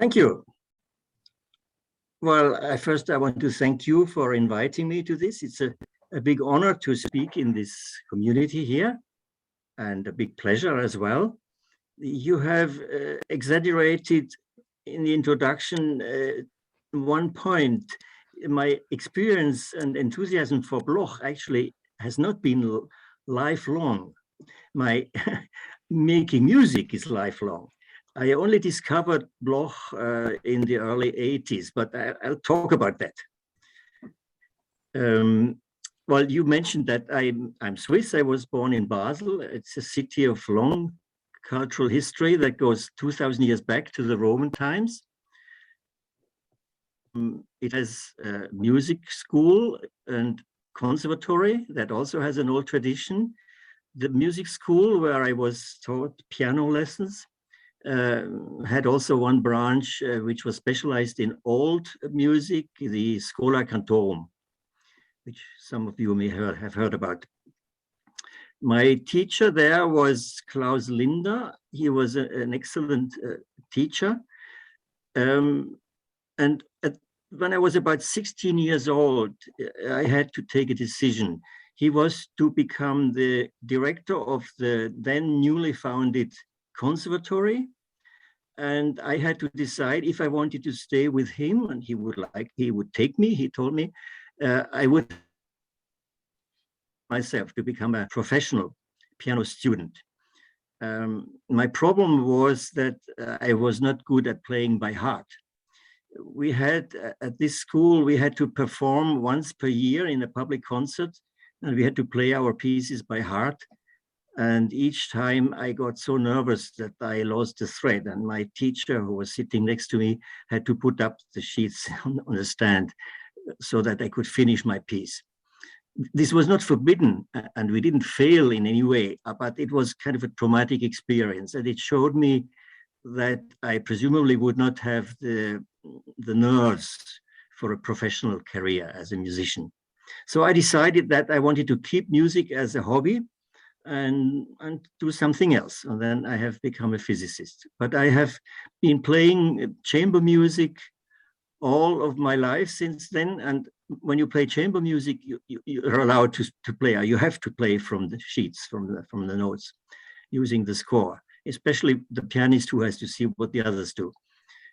Thank you. Well, first I want to thank you for inviting me to this. It's a big honor to speak in this community here, and a big pleasure as well. You have exaggerated in the introduction one point. My experience and enthusiasm for Bloch actually has not been lifelong. My making music is lifelong. I only discovered Bloch in the early 80s, but I'll talk about that. Well, you mentioned that I'm Swiss. I was born in Basel. It's a city of long cultural history that goes 2,000 years back to the Roman times. It has a music school and conservatory that also has an old tradition. The music school where I was taught piano lessons had also one branch which was specialized in old music, the Schola Cantorum, which some of you may have heard about. My teacher there was Klaus Linder. He was an excellent teacher. And when I was about 16 years old, I had to take a decision. He was to become the director of the then newly founded conservatory. And I had to decide if I wanted to stay with him, and he would take me. He told me I would myself to become a professional piano student. My problem was that I was not good at playing by heart. We had at this school, we had to perform once per year in a public concert, and we had to play our pieces by heart. And each time I got so nervous that I lost the thread, and my teacher, who was sitting next to me, had to put up the sheets on the stand so that I could finish my piece. This was not forbidden, and we didn't fail in any way, but it was kind of a traumatic experience, and it showed me that I presumably would not have the nerves for a professional career as a musician. So I decided that I wanted to keep music as a hobby and do something else. And then I have become a physicist. But I have been playing chamber music all of my life since then. And when you play chamber music, you're allowed to play. You have to play from the sheets, from the notes, using the score, especially the pianist who has to see what the others do.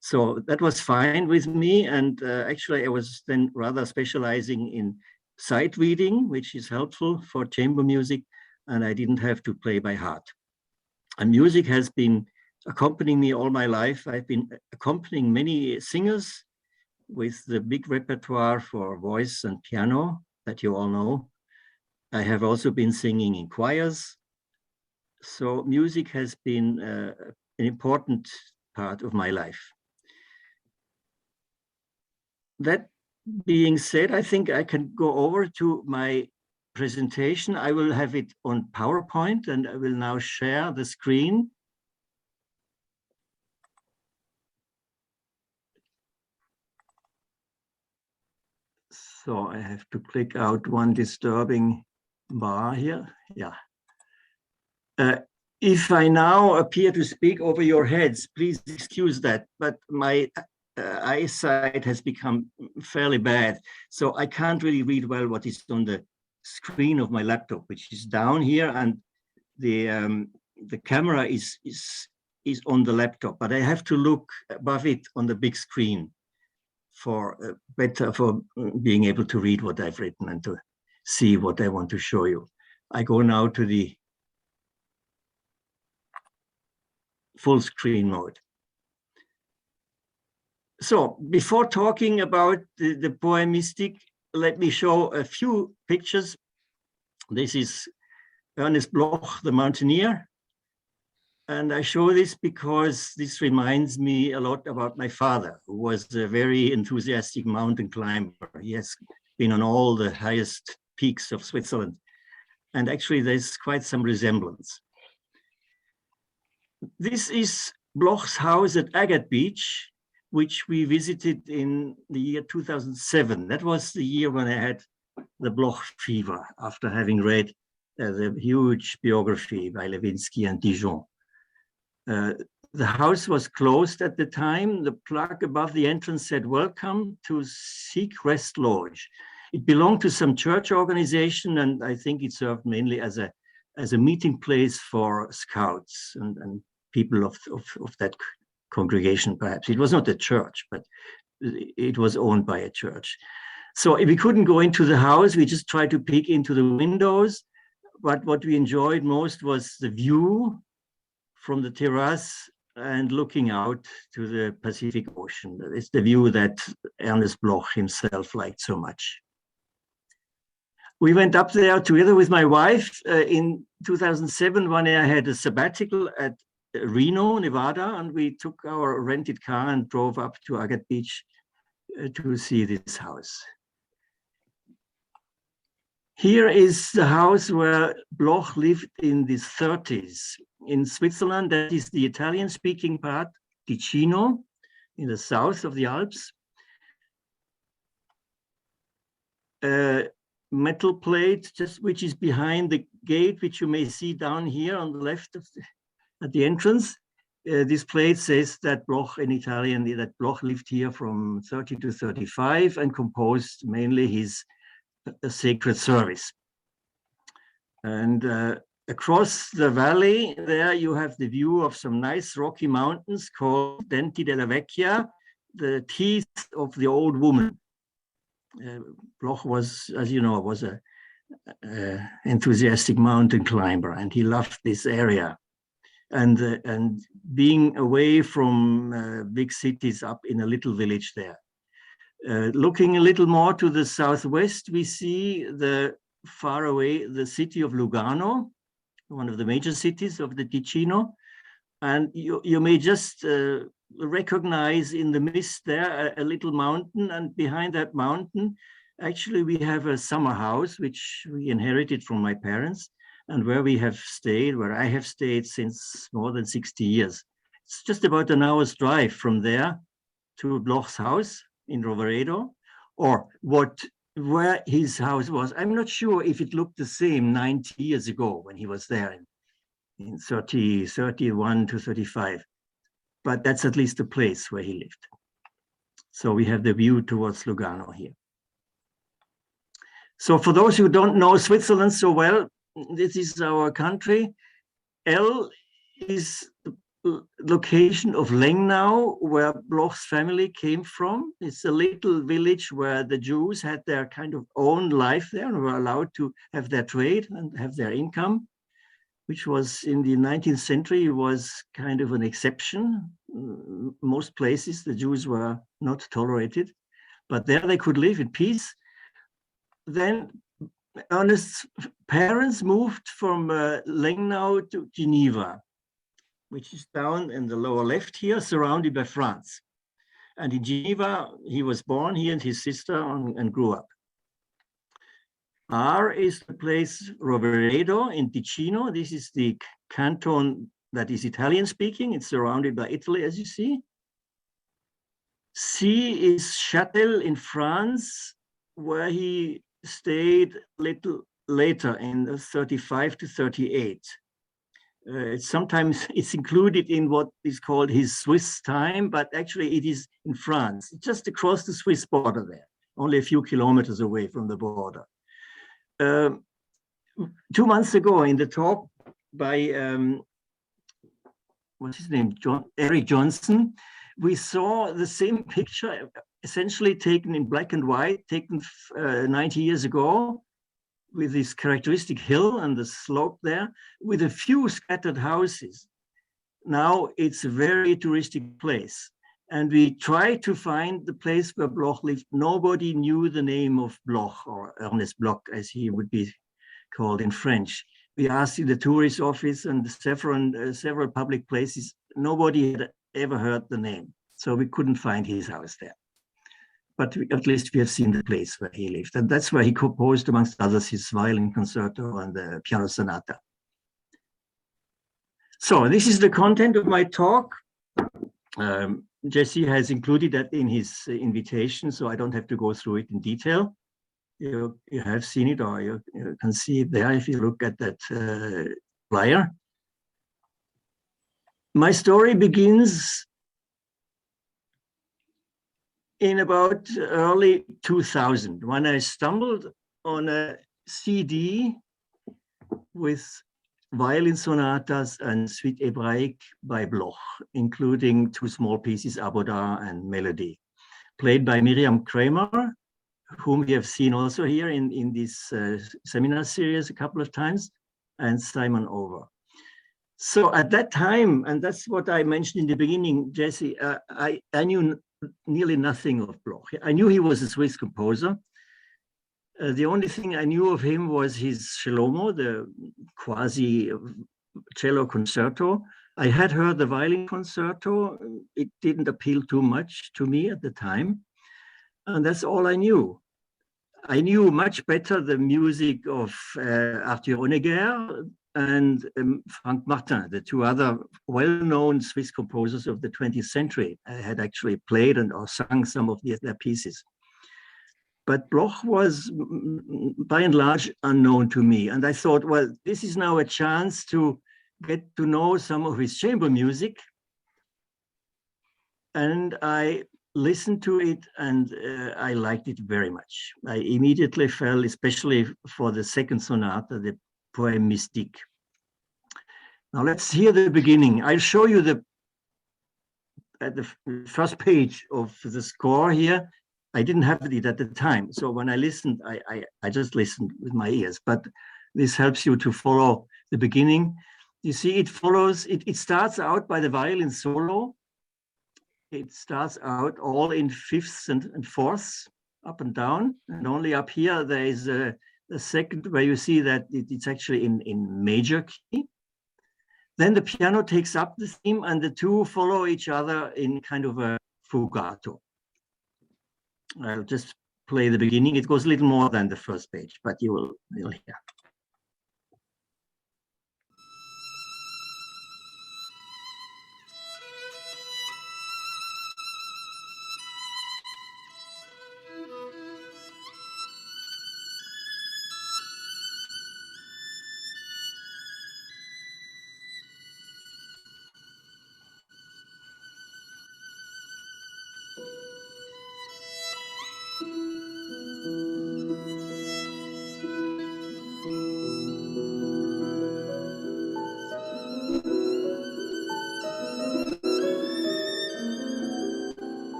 So that was fine with me. And actually, I was then rather specializing in sight reading, which is helpful for chamber music. And I didn't have to play by heart. And music has been accompanying me all my life. I've been accompanying many singers with the big repertoire for voice and piano that you all know. I have also been singing in choirs. So music has been an important part of my life. That being said, I think I can go over to my presentation. I will have it on PowerPoint, and I will now share the screen. So I have to click out one disturbing bar here. Yeah. If I now appear to speak over your heads, please excuse that, but my eyesight has become fairly bad, so I can't really read well what is on the screen of my laptop, which is down here, and the camera is on the laptop, but I have to look above it on the big screen for being able to read what I've written and to see what I want to show you. I go now to the full screen mode. So before talking about the Poème Mystique, let me show a few pictures. This is Ernest Bloch, the mountaineer. And I show this because this reminds me a lot about my father, who was a very enthusiastic mountain climber. He has been on all the highest peaks of Switzerland. And actually, there's quite some resemblance. This is Bloch's house at Agate Beach, which we visited in the year 2007. That was the year when I had the Bloch fever after having read the huge biography by Levinsky and Dijon. The house was closed at the time. The plaque above the entrance said, "Welcome to Seacrest Lodge." It belonged to some church organization, and I think it served mainly as a meeting place for scouts and people of that congregation, perhaps. It was not a church, but it was owned by a church. So if we couldn't go into the house, we just tried to peek into the windows. But what we enjoyed most was the view from the terrace and looking out to the Pacific Ocean. It's the view that Ernest Bloch himself liked so much. We went up there together with my wife in 2007 when I had a sabbatical at Reno, Nevada, and we took our rented car and drove up to Agate Beach to see this house. Here is the house where Bloch lived in the 30s. In Switzerland, that is the Italian-speaking part, Ticino, in the south of the Alps. Metal plate, just which is behind the gate, which you may see down here on the left of at the entrance. This plate says that Bloch, in Italian, that Bloch lived here from 30 to 35 and composed mainly his sacred service. And across the valley there, you have the view of some nice rocky mountains called Denti della Vecchia, the teeth of the old woman. Bloch was, as you know, was a enthusiastic mountain climber, and he loved this area. And being away from big cities up in a little village there. Looking a little more to the southwest, we see far away the city of Lugano, one of the major cities of the Ticino. And you may just recognize in the mist there a little mountain, and behind that mountain, actually we have a summer house, which we inherited from my parents, and where I have stayed since more than 60 years. It's just about an hour's drive from there to Bloch's house in Roveredo, or where his house was. I'm not sure if it looked the same 90 years ago when he was there in 31 to 35, but that's at least the place where he lived. So we have the view towards Lugano here. So for those who don't know Switzerland so well, this is our country. L is the location of Lengnau, where Bloch's family came from. It's a little village where the Jews had their kind of own life there and were allowed to have their trade and have their income, which was in the 19th century was kind of an exception. Most places the Jews were not tolerated, but there they could live in peace. Then Ernest's parents moved from Lengnau to Geneva, which is down in the lower left here, surrounded by France. And in Geneva, he was born, he and his sister, and grew up. R is the place Roveredo in Ticino. This is the canton that is Italian speaking. It's surrounded by Italy, as you see. C is Châtel in France, where he stayed a little later in 35 to 38. Sometimes it's included in what is called his Swiss time, but actually it is in France, just across the Swiss border there, only a few kilometers away from the border. 2 months ago in the talk by, what's his name, Eric Johnson, we saw the same picture essentially taken in black and white, taken 90 years ago, with this characteristic hill and the slope there, with a few scattered houses. Now it's a very touristic place. And we tried to find the place where Bloch lived. Nobody knew the name of Bloch, or Ernest Bloch, as he would be called in French. We asked in the tourist office and several public places. Nobody had ever heard the name. So we couldn't find his house there. But at least we have seen the place where he lived. And that's where he composed, amongst others, his violin concerto and the piano sonata. So this is the content of my talk. Jesse has included that in his invitation, so I don't have to go through it in detail. You have seen it, or you can see it there if you look at that flyer. My story begins in about early 2000 when I stumbled on a CD with violin sonatas and suite Hebraic by Bloch, including two small pieces, Aboda and Melody, played by Miriam Kramer, whom we have seen also here in this seminar series a couple of times, and Simon Over. So at that time, and that's what I mentioned in the beginning, Jesse, I knew nearly nothing of Bloch. I knew he was a Swiss composer. The only thing I knew of him was his Shlomo, the quasi cello concerto. I had heard the violin concerto. It didn't appeal too much to me at the time. And that's all I knew. I knew much better the music of Arthur Honegger and Frank Martin, the two other well-known Swiss composers of the 20th century. I had actually played and or sung some of their pieces. But Bloch was, by and large, unknown to me. And I thought, well, this is now a chance to get to know some of his chamber music. And I listened to it, and I liked it very much. I immediately fell, especially for the second sonata, the Poème Mystique. Now let's hear the beginning. I'll show you at the first page of the score here. I didn't have it at the time, so when I listened, I just listened with my ears, but this helps you to follow the beginning. You see, it follows, it starts out by the violin solo. It starts out all in fifths and fourths, up and down, and only up here there is a second where you see that it's actually in major key. Then the piano takes up the theme, and the two follow each other in kind of a fugato. I'll just play the beginning. It goes a little more than the first page, but you'll hear.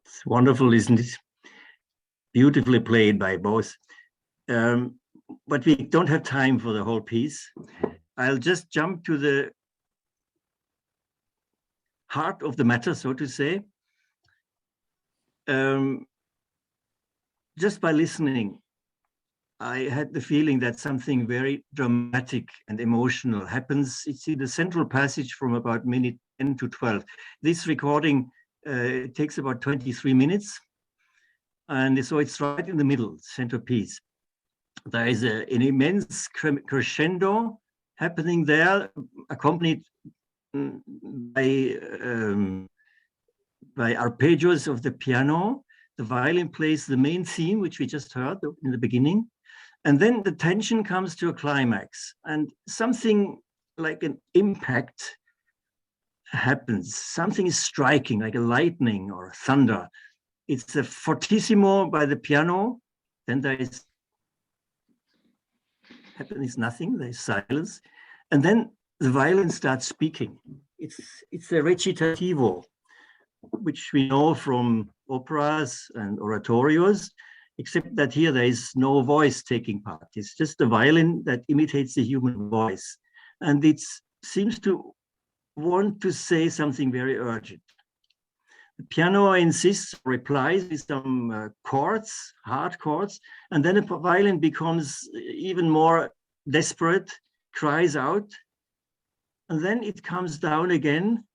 It's wonderful, isn't it? Beautifully played by both. But we don't have time for the whole piece. I'll just jump to the heart of the matter, so to say. Just by listening, I had the feeling that something very dramatic and emotional happens. It's in the central passage from about minute 10 to 12. This recording takes about 23 minutes. And so it's right in the middle, centerpiece. There is an immense crescendo happening there, accompanied by arpeggios of the piano. The violin plays the main theme, which we just heard in the beginning. And then the tension comes to a climax, and something like an impact happens. Something is striking, like a lightning or thunder. It's a fortissimo by the piano, then there is nothing, there is silence, and then the violin starts speaking. It's a recitativo, which we know from operas and oratorios, except that here there is no voice taking part. It's just a violin that imitates the human voice. And it seems to want to say something very urgent. The piano insists, replies with some chords, hard chords, and then the violin becomes even more desperate, cries out, and then it comes down again,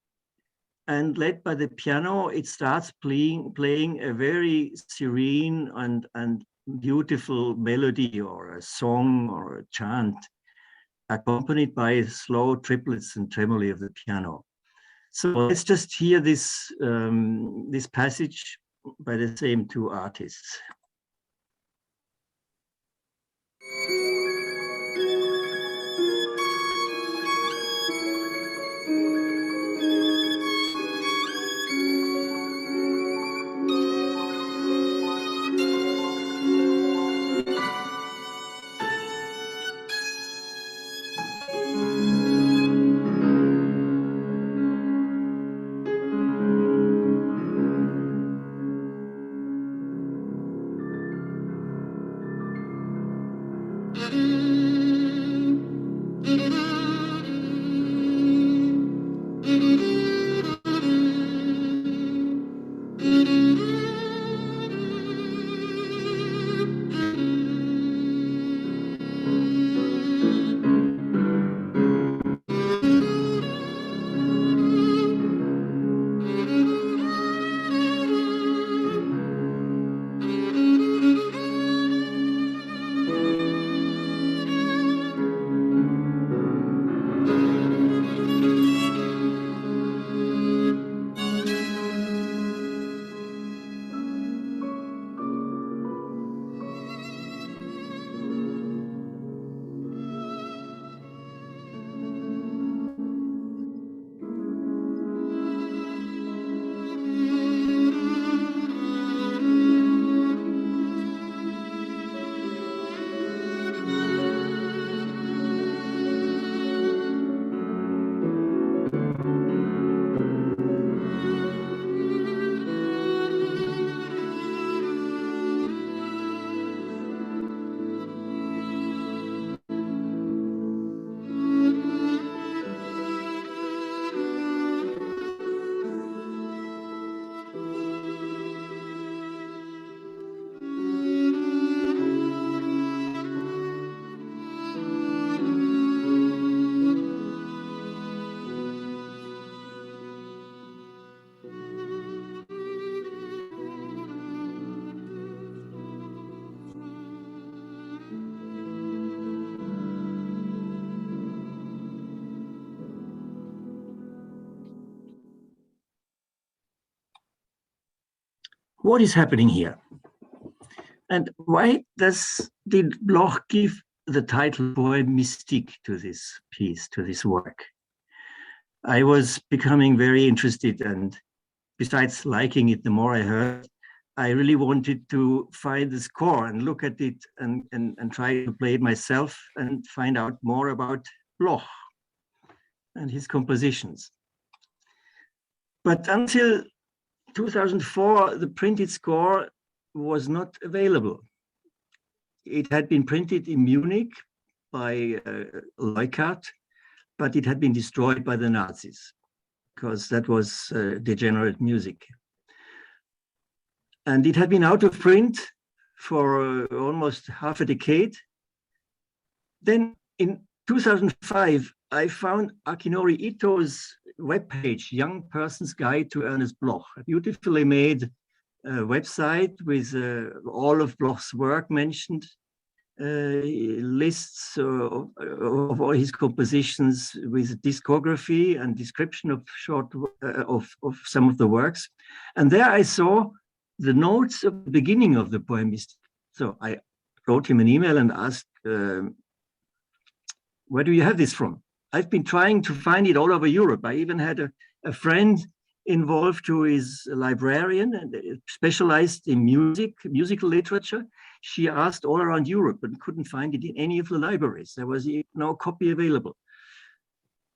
and led by the piano, it starts playing a very serene and beautiful melody or a song or a chant, accompanied by slow triplets and tremoli of the piano. So let's just hear this, this passage by the same two artists. What is happening here? And why did Bloch give the title Poème Mystique to this piece, to this work? I was becoming very interested, and besides liking it, the more I heard, I really wanted to find the score and look at it and try to play it myself and find out more about Bloch and his compositions. But until 2004, the printed score was not available. It had been printed in Munich by Leukart, but it had been destroyed by the Nazis because that was degenerate music. And it had been out of print for almost half a decade. Then in 2005, I found Akinori Ito's webpage, Young Person's Guide to Ernest Bloch, a beautifully made website with all of Bloch's work mentioned, lists of all his compositions with discography and description of of some of the works. And there I saw the notes of the beginning of the Poème Mystique. So I wrote him an email and asked, where do you have this from? I've been trying to find it all over Europe. I even had A friend involved who is a librarian and specialized in musical literature. She asked all around Europe and couldn't find it in any of the libraries. There was no copy available.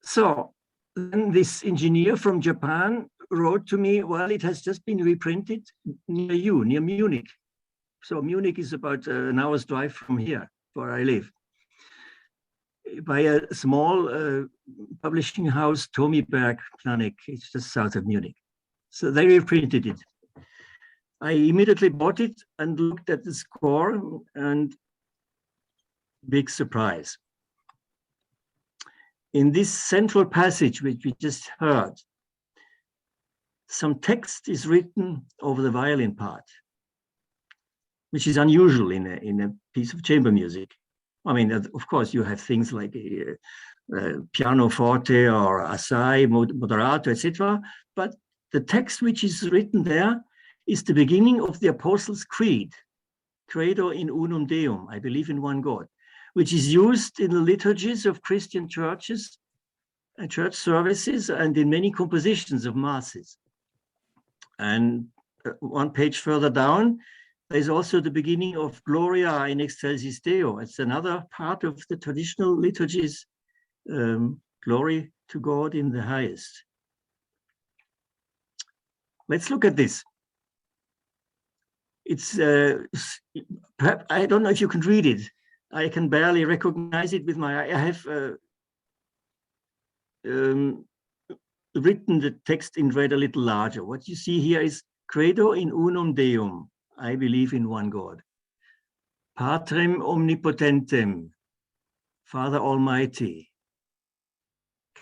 So then this engineer from Japan wrote to me, well, it has just been reprinted near you, near Munich. So Munich is about an hour's drive from here, where I live, by a small publishing house, Berg Planik. It's just south of Munich. So they reprinted it. I immediately bought it and looked at the score, and big surprise. In this central passage, which we just heard, some text is written over the violin part, which is unusual in a piece of chamber music. I mean, of course, you have things like pianoforte or assai, moderato, etc. But the text which is written there is the beginning of the Apostles' Creed, Credo in unum Deum, I believe in one God, which is used in the liturgies of Christian churches and church services and in many compositions of masses. And one page further down, there's also the beginning of Gloria in excelsis Deo. It's another part of the traditional liturgies, glory to God in the highest. Let's look at this. It's, perhaps, I don't know if you can read it. I can barely recognize it with my, I have written the text in red a little larger. What you see here is Credo in unum Deum. I believe in one God. Patrem omnipotentem, Father Almighty,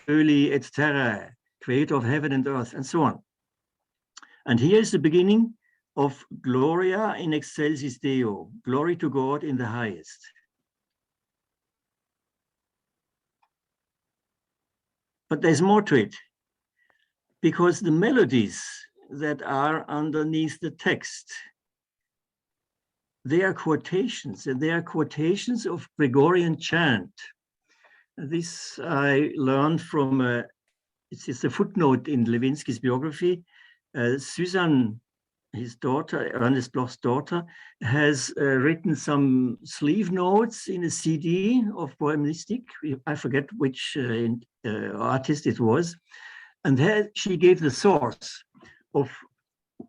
Coeli et terrae, Creator of heaven and earth, and so on. And here is the beginning of Gloria in excelsis Deo, glory to God in the highest. But there's more to it, because the melodies that are underneath the text, they are quotations, and they are quotations of Gregorian chant. This I learned from, it's a footnote in Lewinsky's biography. Suzanne, his daughter, Ernest Bloch's daughter, has written some sleeve notes in a CD of Poème Mystique. I forget which artist it was. And there she gave the source of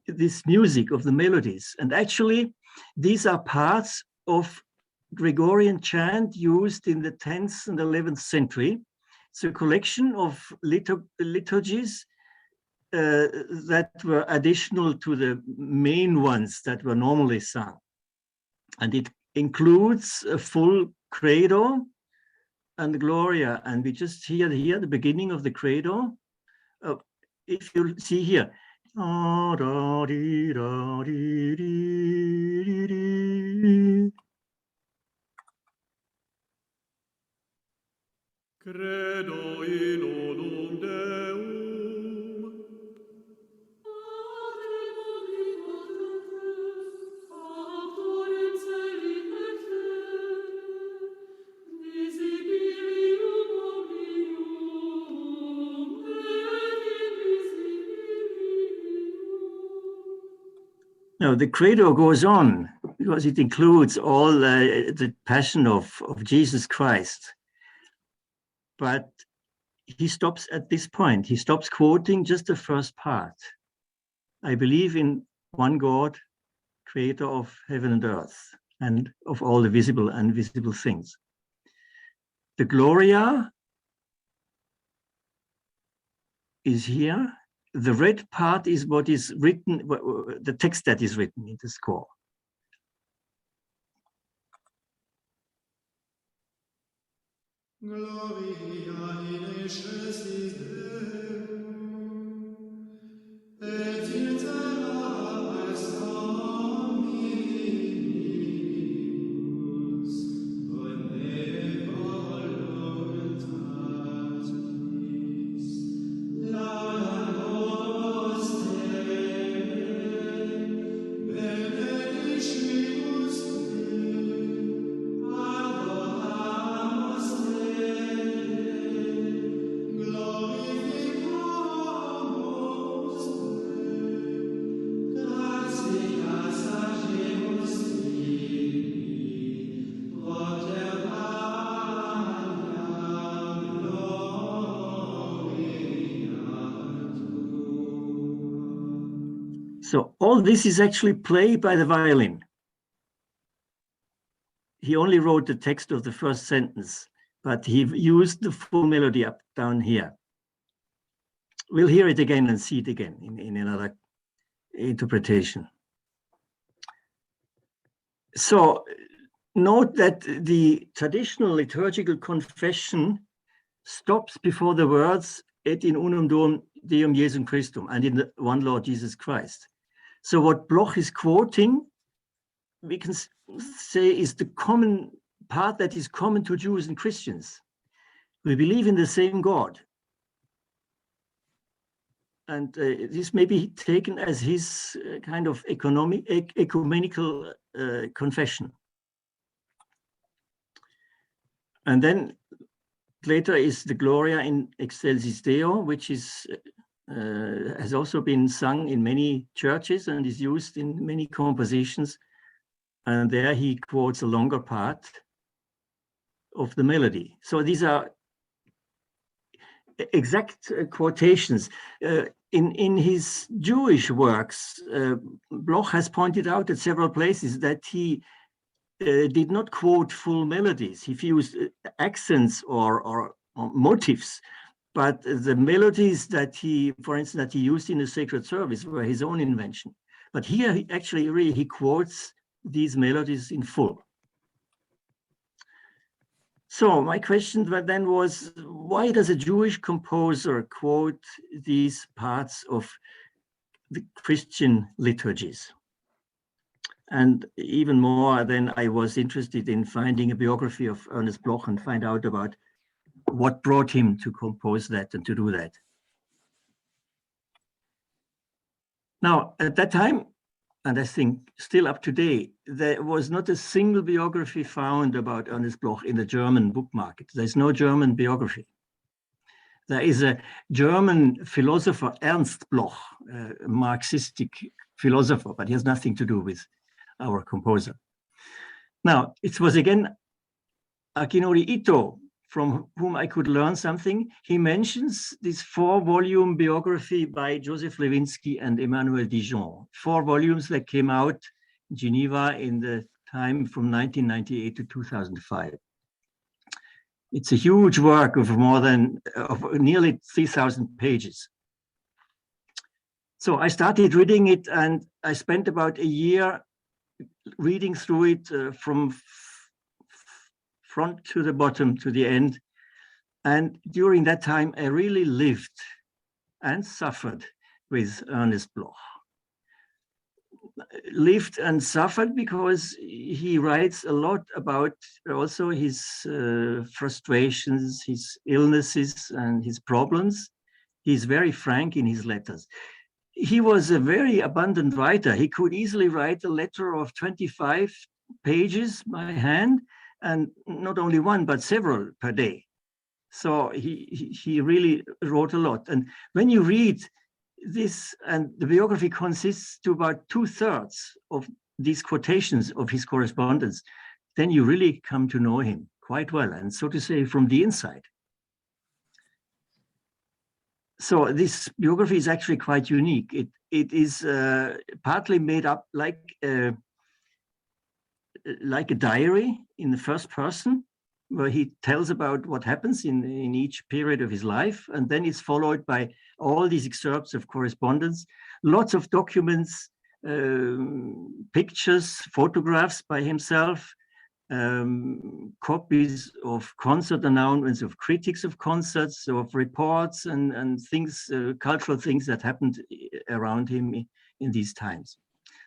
this music, of the melodies. And actually, these are parts of Gregorian chant used in the 10th and 11th century. It's a collection of liturgies that were additional to the main ones that were normally sung. And it includes a full credo and Gloria. And we just hear here the beginning of the credo. If you see here, Credo in unum Deum. Now, the credo goes on because it includes all the passion of Jesus Christ. But he stops at this point. He stops quoting just the first part. I believe in one God, creator of heaven and earth, and of all the visible and invisible things. The Gloria is here. The red part is what is written, the text that is written in the score. Gloria in excelsis Deum, et in terrae omnibus bone voluntatis, laudamos te, benedicimus te, adoramos te, glorificamos So all this is actually played by the violin. He only wrote the text of the first sentence, but he used the full melody up down here. We'll hear it again and see it again in another interpretation. So note that the traditional liturgical confession stops before the words et in unum Deum Jesum Christum, and in the one Lord Jesus Christ. So what Bloch is quoting, we can say, is the common part that is common to Jews and Christians. We believe in the same God. And this may be taken as his kind of ecumenical confession. And then later is the Gloria in Excelsis Deo, which is has also been sung in many churches and is used in many compositions. And there he quotes a longer part of the melody. So these are exact quotations. In his Jewish works, Bloch has pointed out at several places that he did not quote full melodies. He used accents or motifs, but the melodies that he, for instance, that he used in the sacred service were his own invention. But here, he quotes these melodies in full. So my question then was, why does a Jewish composer quote these parts of the Christian liturgies? And even more, then I was interested in finding a biography of Ernest Bloch and find out about what brought him to compose that and to do that. Now, at that time, and I think still up to date, there was not a single biography found about Ernest Bloch in the German book market. There's no German biography. There is a German philosopher, Ernest Bloch, a Marxistic philosopher, but he has nothing to do with our composer. Now, it was again Akinori Ito, from whom I could learn something. He mentions this 4-volume biography by Joseph Lewinsky and Emmanuel Dijon, 4 volumes that came out in Geneva in the time from 1998 to 2005. It's a huge work of nearly 3,000 pages. So I started reading it, and I spent about a year reading through it from front to the bottom to the end. And during that time, I really lived and suffered with Ernest Bloch. Lived and suffered because he writes a lot about also his frustrations, his illnesses, and his problems. He's very frank in his letters. He was a very abundant writer. He could easily write a letter of 25 pages by hand, and not only one, but several per day. So he really wrote a lot. And when you read this, and the biography consists to about 2/3 of these quotations of his correspondence, then you really come to know him quite well, and so to say, from the inside. So this biography is actually quite unique. It is partly made up like a diary in the first person, where he tells about what happens in each period of his life. And then it's followed by all these excerpts of correspondence, lots of documents, pictures, photographs by himself, copies of concert announcements, of critics of concerts, of reports and things, cultural things that happened around him in these times.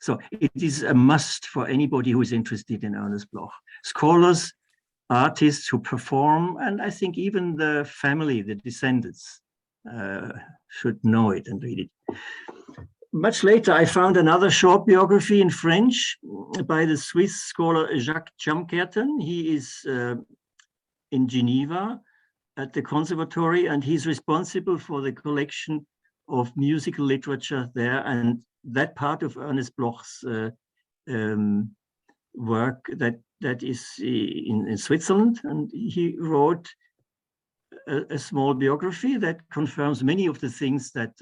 So it is a must for anybody who is interested in Ernest Bloch. Scholars, artists who perform, and I think even the family, the descendants, should know it and read it. Much later, I found another short biography in French by the Swiss scholar Jacques Chamkerten. He is in Geneva at the conservatory, and he's responsible for the collection of musical literature there. And that part of Ernest Bloch's work that is in Switzerland. And he wrote a small biography that confirms many of the things that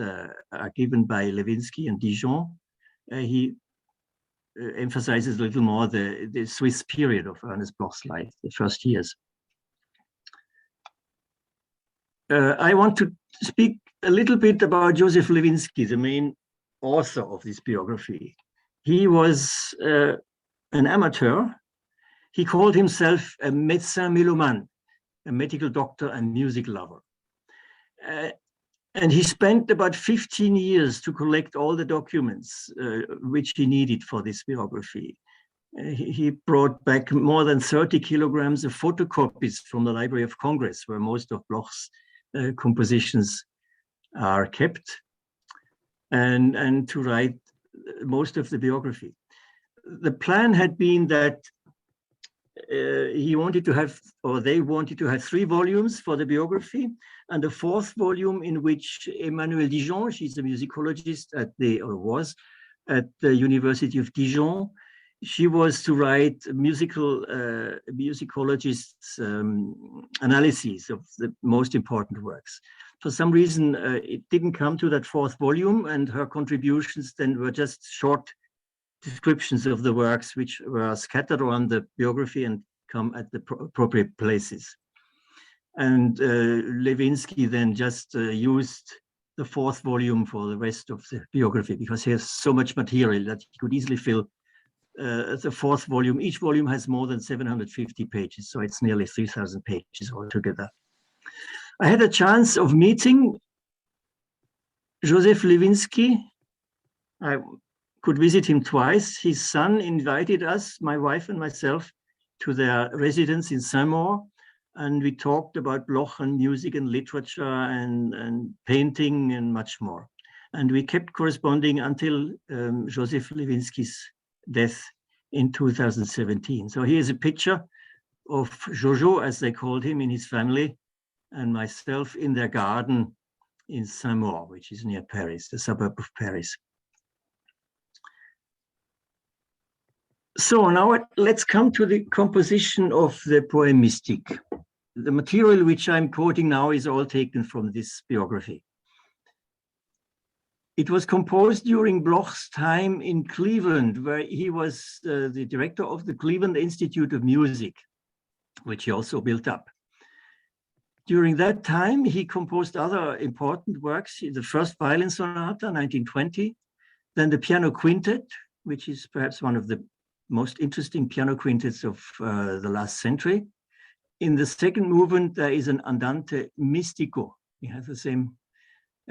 are given by Lewinsky and Dijon. he emphasizes a little more the Swiss period of Ernest Bloch's life, the first years. I want to speak a little bit about Joseph Lewinsky, the main author of this biography. He was an amateur. He called himself a médecin mélomane, a medical doctor and music lover. And he spent about 15 years to collect all the documents which he needed for this biography. He brought back more than 30 kilograms of photocopies from the Library of Congress, where most of Bloch's compositions are kept, and to write most of the biography. The plan had been that he wanted to have, or they wanted to have 3 volumes for the biography, and a 4th volume in which Emmanuelle Dijon, she's a musicologist at the, or was at the University of Dijon, she was to write musicologists' analyses of the most important works. For some reason, it didn't come to that 4th volume, and her contributions then were just short descriptions of the works which were scattered around the biography and come at the appropriate places. And Lewinsky then just used the 4th volume for the rest of the biography, because he has so much material that he could easily fill the 4th volume. Each volume has more than 750 pages, so it's nearly 3,000 pages altogether. I had a chance of meeting Joseph Lewinsky. I could visit him twice. His son invited us, my wife and myself, to their residence in Saint-Maur, and we talked about Bloch and music and literature and painting and much more. And we kept corresponding until Joseph Lewinsky's death in 2017. So here's a picture of Jojo, as they called him, in his family, and myself in their garden in Saint-Maur, which is near Paris, the suburb of Paris. So now let's come to the composition of the Poème Mystique. The material which I'm quoting now is all taken from this biography. It was composed during Bloch's time in Cleveland, where he was the director of the Cleveland Institute of Music, which he also built up. During that time, he composed other important works, the first violin sonata, 1920, then the piano quintet, which is perhaps one of the most interesting piano quintets of the last century. In the second movement, there is an andante mystico. We have the same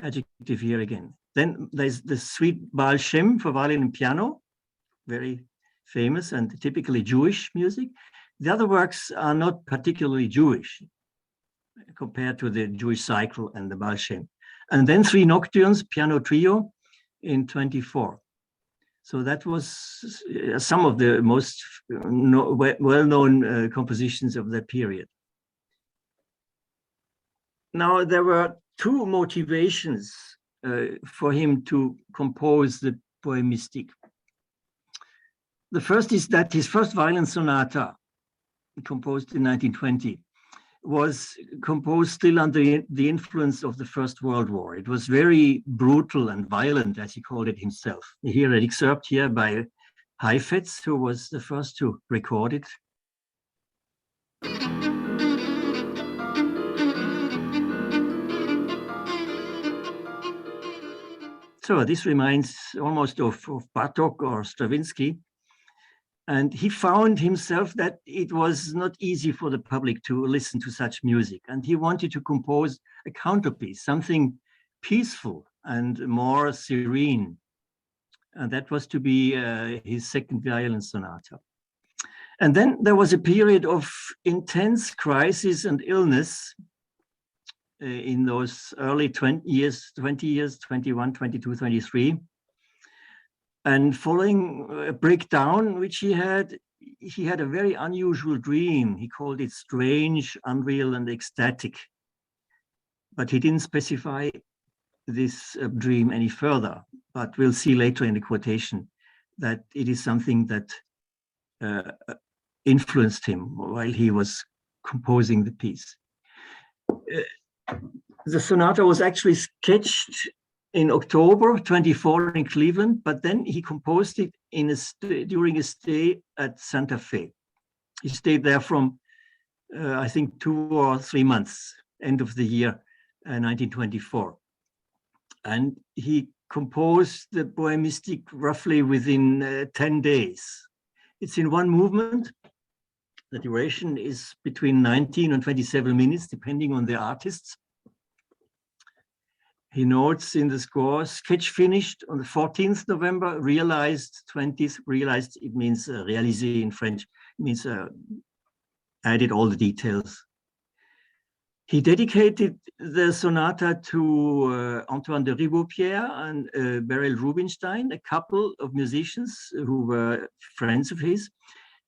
adjective here again. Then there's the suite Baal Shem for violin and piano, very famous and typically Jewish music. The other works are not particularly Jewish compared to the Jewish cycle and the Baal Shem. And then 3 nocturnes, piano trio in 24. So that was some of the most well-known compositions of that period. Now, there were 2 motivations for him to compose the Poème Mystique. The first is that his first violin sonata, composed in 1920, was composed still under the influence of the First World War. It was very brutal and violent, as he called it himself. You hear an excerpt here by Heifetz, who was the first to record it. So this reminds almost of Bartók or Stravinsky. And he found himself that it was not easy for the public to listen to such music. And he wanted to compose a counterpiece, something peaceful and more serene. And that was to be his second violin sonata. And then there was a period of intense crisis and illness in those early 20 years, 21, 22, 23. And following a breakdown which he had a very unusual dream. He called it strange, unreal, and ecstatic. But he didn't specify this dream any further. But we'll see later in the quotation that it is something that influenced him while he was composing the piece. The sonata was actually sketched in October 24 in Cleveland, but then he composed it during a stay at Santa Fe. He stayed there from, I think, 2 or 3 months, end of the year 1924. And he composed the Poème Mystique roughly within 10 days. It's in one movement. The duration is between 19 and 27 minutes, depending on the artists. He notes in the score, sketch finished on the 14th November, realized 20th, realized, it means réalisé in French, it means added all the details. He dedicated the sonata to Antoine de Ribaud-Pierre and Beryl Rubinstein, a couple of musicians who were friends of his.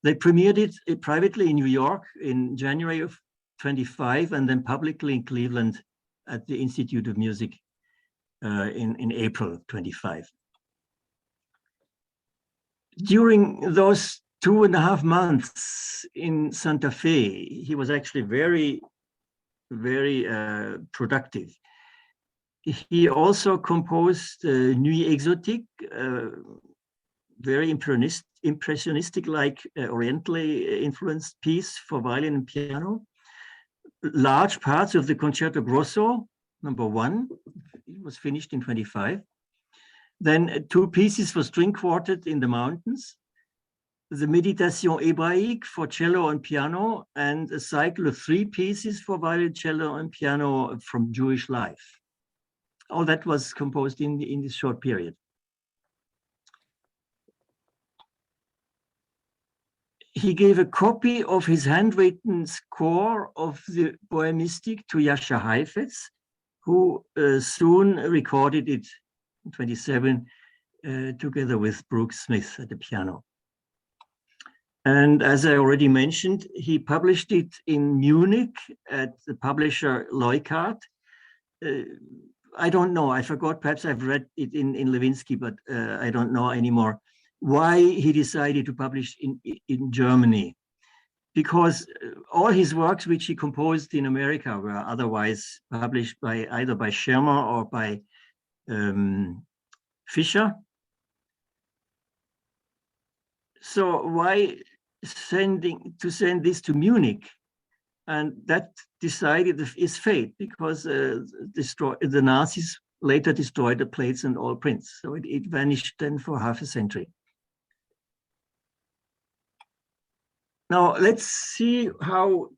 They premiered it privately in New York in January of 25, and then publicly in Cleveland at the Institute of Music in April of 25. During those 2.5 months in Santa Fe, he was actually very productive. He also composed Nuit Exotique, very impressionistic-like orientally influenced piece for violin and piano. Large parts of the Concerto Grosso, number 1, it was finished in 25. Then 2 pieces for string quartet in the mountains, the Méditation hébraïque for cello and piano, and a cycle of 3 pieces for violin, cello, and piano from Jewish life. All that was composed in this short period. He gave a copy of his handwritten score of the Poème Mystique to Jascha Heifetz, who soon recorded it in 27 together with Brooks Smith at the piano. And as I already mentioned, he published it in Munich at the publisher Leuckart. I don't know, I forgot, perhaps I've read it in Lewinsky, but I don't know anymore why he decided to publish in Germany. Because all his works which he composed in America were otherwise published by either by Schirmer or by Fischer. So why send this to Munich? And that decided his fate, because the Nazis later destroyed the plates and all prints. So it vanished then for half a century. Now let's see how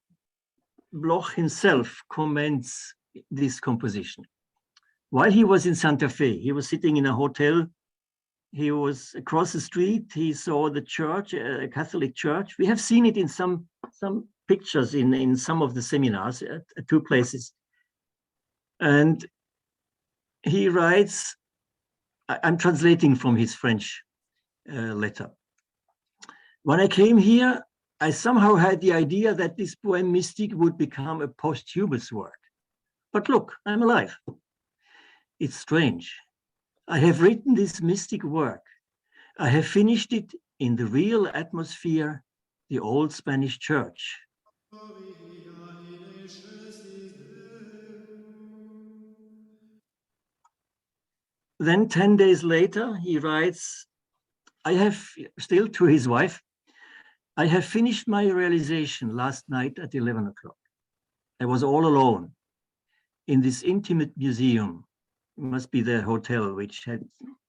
Bloch himself comments this composition. While he was in Santa Fe, he was sitting in a hotel. He was across the street. He saw the church, a Catholic church. We have seen it in some pictures in some of the seminars at 2 places. And he writes, I'm translating from his French letter. When I came here, I somehow had the idea that this Poème Mystique would become a posthumous work. But look, I'm alive. It's strange. I have written this mystic work. I have finished it in the real atmosphere, the old Spanish church. Then 10 days later, he writes, I have, still to his wife, I have finished my realization last night at 11 o'clock. I was all alone in this intimate museum. It must be the hotel, which had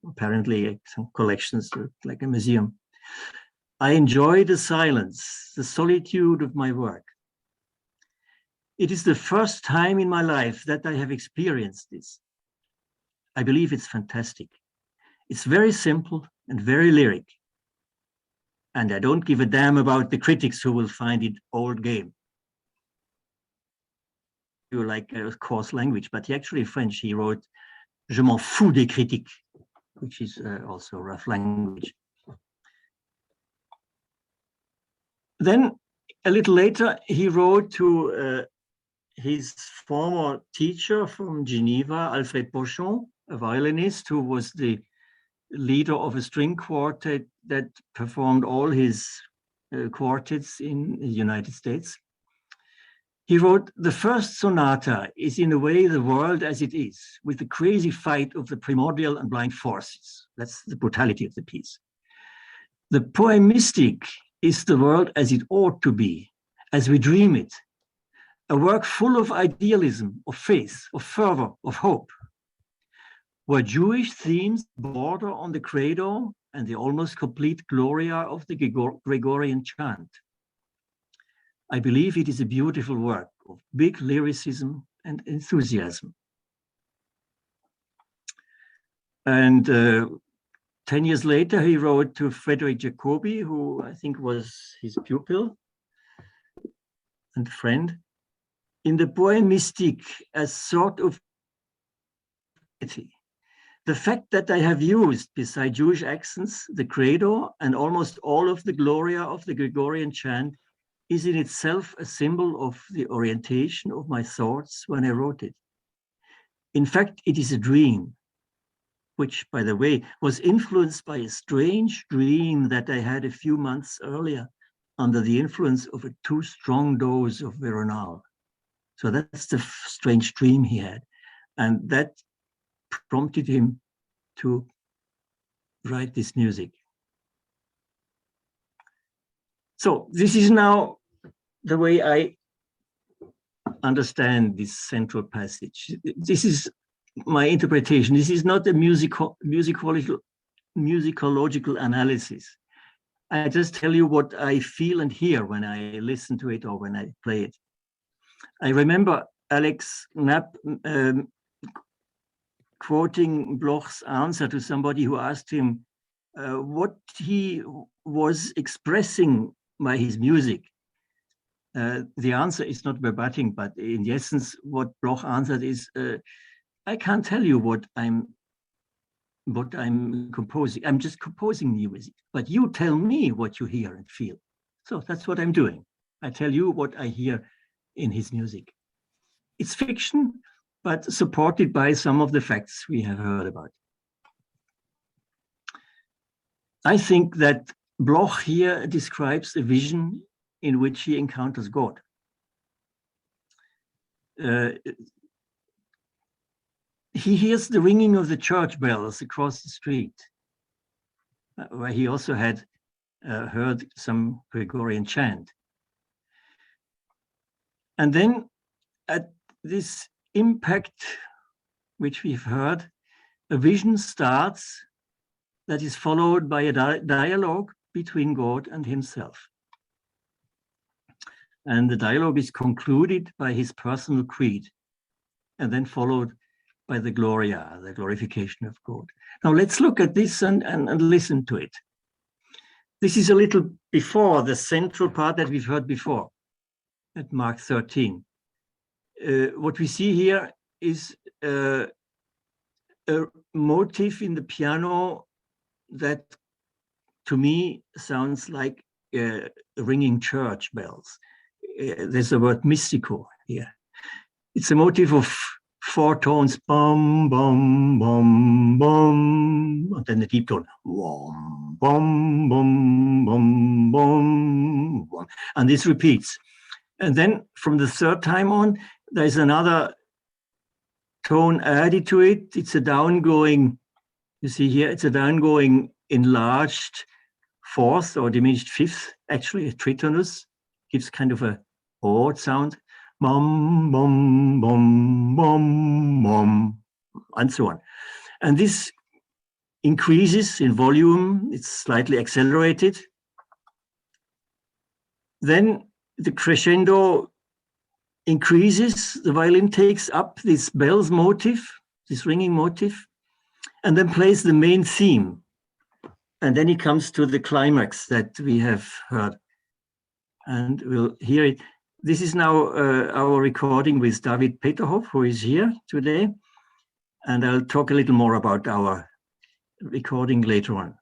apparently some collections like a museum. I enjoy the silence, the solitude of my work. It is the first time in my life that I have experienced this. I believe it's fantastic. It's very simple and very lyric. And I don't give a damn about the critics who will find it old game. You like a coarse language, but he actually French, he wrote, Je m'en fous des critiques, which is also rough language. Then a little later, he wrote to his former teacher from Geneva, Alfred Pochon, a violinist who was the leader of a string quartet that performed all his quartets in the United States. He wrote, the first sonata is in a way the world as it is, with the crazy fight of the primordial and blind forces. That's the brutality of the piece. The Poème Mystique is the world as it ought to be, as we dream it, a work full of idealism, of faith, of fervor, of hope, where Jewish themes border on the credo and the almost complete gloria of the Gregorian chant. I believe it is a beautiful work of big lyricism and enthusiasm. And 10 years later, he wrote to Frederick Jacobi, who I think was his pupil and friend, in the Poème Mystique, as sort of the fact that I have used, beside Jewish accents, the credo and almost all of the gloria of the Gregorian chant is in itself a symbol of the orientation of my thoughts when I wrote it. In fact, it is a dream, which, by the way, was influenced by a strange dream that I had a few months earlier under the influence of a too strong dose of Veronal. So that's the strange dream he had. And that prompted him to write this music. So this is now the way I understand this central passage. This is my interpretation. This is not a musicological analysis. I just tell you what I feel and hear when I listen to it or when I play it. I remember Alex Knapp quoting Bloch's answer to somebody who asked him what he was expressing by his music. The answer is not verbatim, but in essence, what Bloch answered is, I can't tell you what I'm composing. I'm just composing music, but you tell me what you hear and feel. So that's what I'm doing. I tell you what I hear in his music. It's fiction, but supported by some of the facts we have heard about. I think that Bloch here describes a vision in which he encounters God. He hears the ringing of the church bells across the street, where he also had heard some Gregorian chant. And then at this impact, which we've heard, a vision starts that is followed by a dialogue between God and himself. And the dialogue is concluded by his personal creed, and then followed by the Gloria, the glorification of God. Now let's look at this and listen to it. This is a little before the central part that we've heard before at Mark 13. What we see here is a motif in the piano that to me sounds like ringing church bells. There's the word mystico here. It's a motif of 4 tones, bum, bum, bum, bum, and then the deep tone, bum, bum, bum, bum, bum, bum, and this repeats. And then from the 3rd time on, there's another tone added to it. It's a downgoing, you see here, it's a downgoing enlarged 4th or diminished 5th, actually a tritonus, gives kind of a odd sound. Bum, bum, bum, bum, bum, and so on. And this increases in volume, it's slightly accelerated. Then the crescendo increases, the violin takes up this bells motif, this ringing motif, and then plays the main theme. And then he comes to the climax that we have heard. And we'll hear it. This is now our recording with David Peterhoff, who is here today. And I'll talk a little more about our recording later on.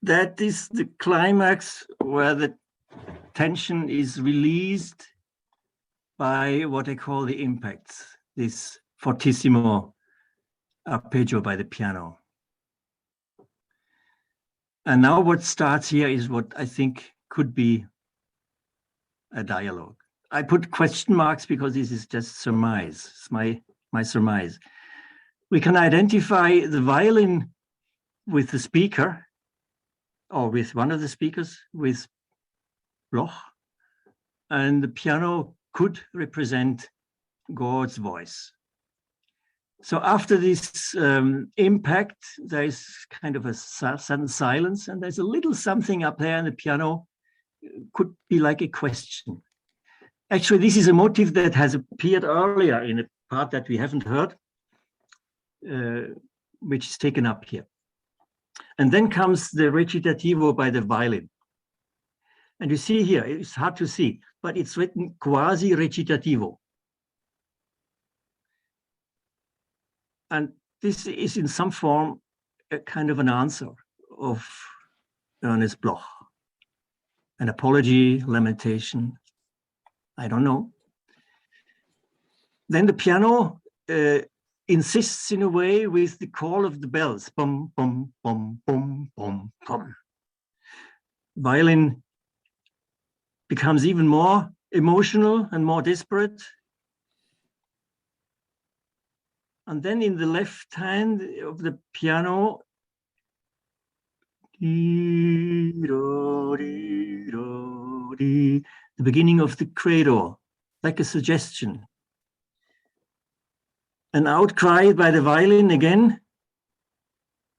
that is the climax where the tension is released by what I call the impacts, this fortissimo arpeggio by the piano. And now what starts here is what I think could be a dialogue. I put question marks because this is just surmise. It's my surmise. We can identify the violin with the speaker, or with one of the speakers, with Bloch, and the piano could represent God's voice. So after this impact, there is kind of a sudden silence, and there's a little something up there, and the piano could be like a question. Actually, this is a motif that has appeared earlier in a part that we haven't heard, which is taken up here. And then comes the recitativo by the violin. And you see here, it's hard to see, but it's written quasi recitativo. And this is in some form a kind of an answer of Ernest Bloch. An apology, lamentation, I don't know. Then the piano insists in a way with the call of the bells. Bum, bum, bum, bum, bum, bum. Violin becomes even more emotional and more desperate. And then in the left hand of the piano, the beginning of the credo, like a suggestion. An outcry by the violin again.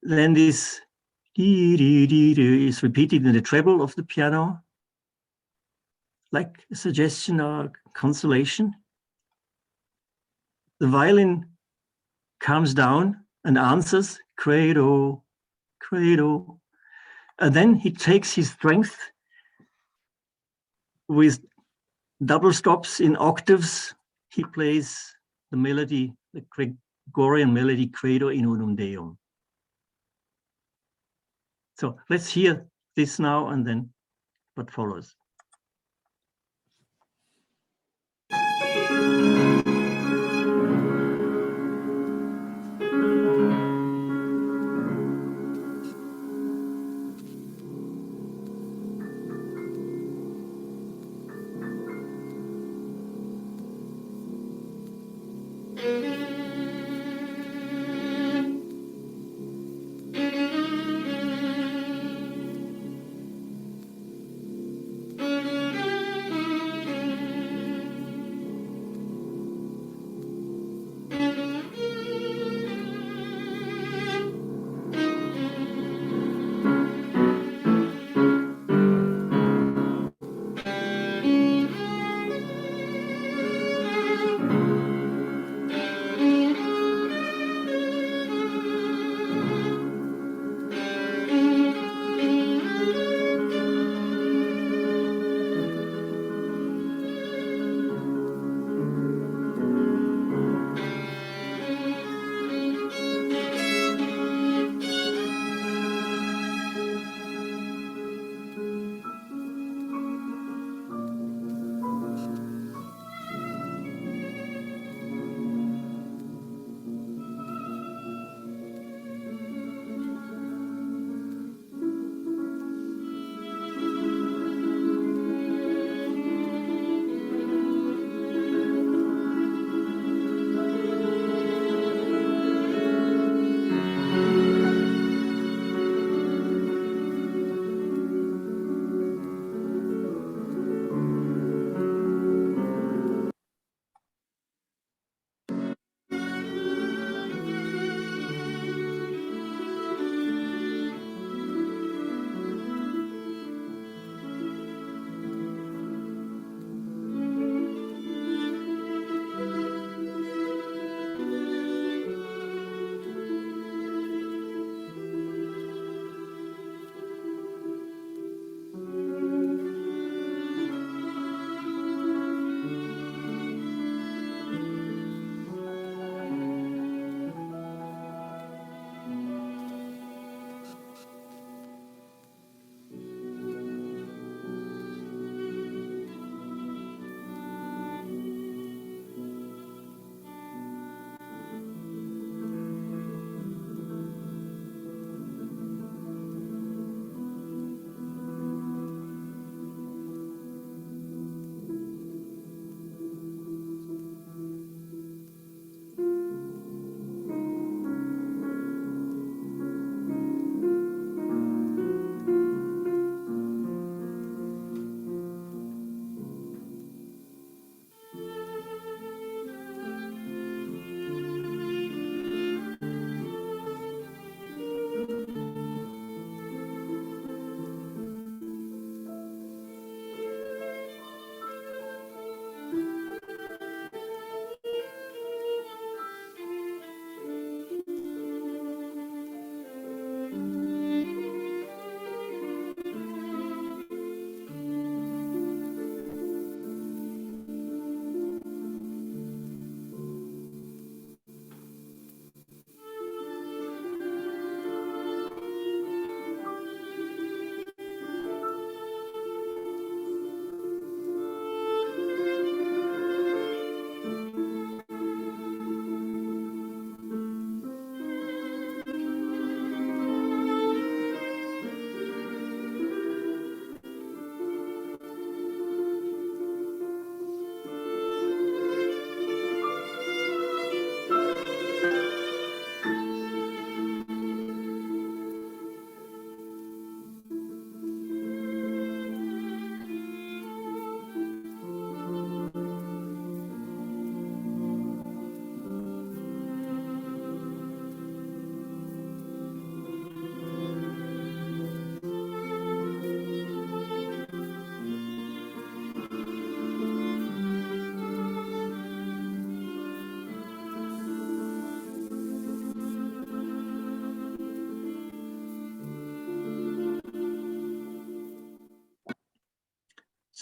Then this is repeated in the treble of the piano, like a suggestion or consolation. The violin comes down and answers, credo, credo. And then he takes his strength with double stops in octaves. He plays the melody, the Gregorian melody, Credo in unum Deum. So let's hear this now and then what follows.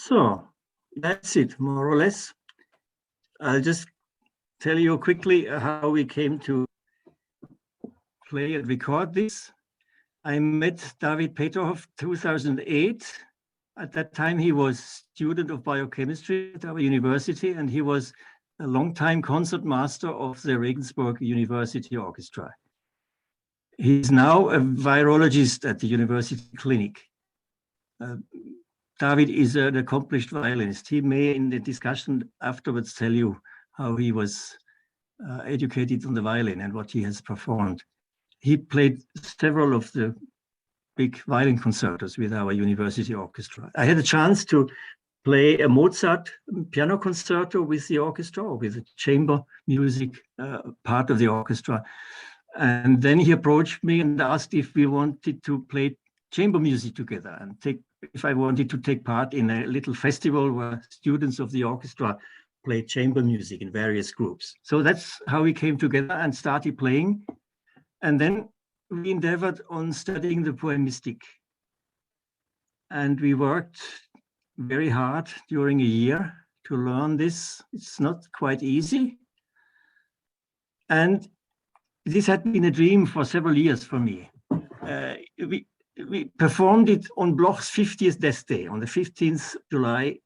So that's it, more or less. I'll just tell you quickly how we came to play and record this. I met David Peterhoff 2008. At that time, he was student of biochemistry at our university, and he was a long-time concert master of the Regensburg University Orchestra. He's now a virologist at the university clinic. David is an accomplished violinist. He may, in the discussion afterwards, tell you how he was educated on the violin and what he has performed. He played several of the big violin concertos with our university orchestra. I had a chance to play a Mozart piano concerto with the orchestra, or with the chamber music part of the orchestra. And then he approached me and asked if we wanted to play chamber music together, and if I wanted to take part in a little festival where students of the orchestra played chamber music in various groups. So that's how we came together and started playing. And then we endeavored on studying the Poème Mystique. And we worked very hard during a year to learn this. It's not quite easy. And this had been a dream for several years for me. We performed it on Bloch's 50th death day, on the 15th July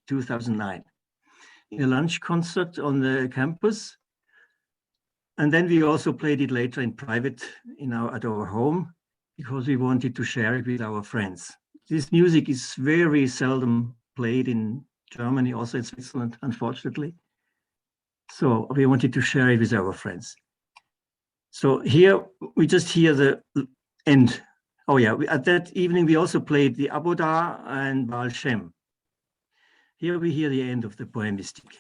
2009, in a lunch concert on the campus. And then we also played it later in private at our home, because we wanted to share it with our friends. This music is very seldom played in Germany, also in Switzerland, unfortunately. So we wanted to share it with our friends. So here we just hear the end. Oh yeah, at that evening we also played the Abodah and Baal Shem. Here we hear the end of the Poème Mystique.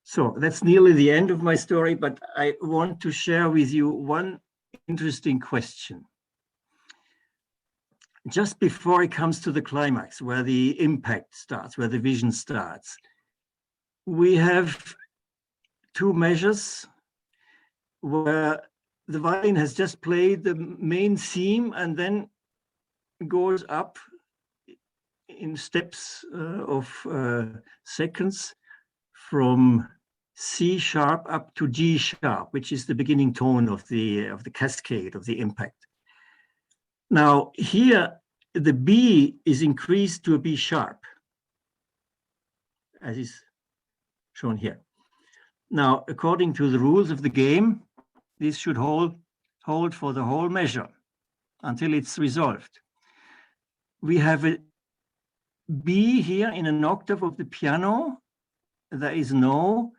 So that's nearly the end of my story, but I want to share with you one interesting question. Just before it comes to the climax, where the impact starts, where the vision starts, we have two measures where the violin has just played the main theme and then goes up in steps of seconds from C sharp up to G sharp, which is the beginning tone of the cascade of the impact. Now here, the B is increased to a B sharp, as is shown here. Now, according to the rules of the game, this should hold for the whole measure until it's resolved. We have a B here in an octave of the piano. There is no,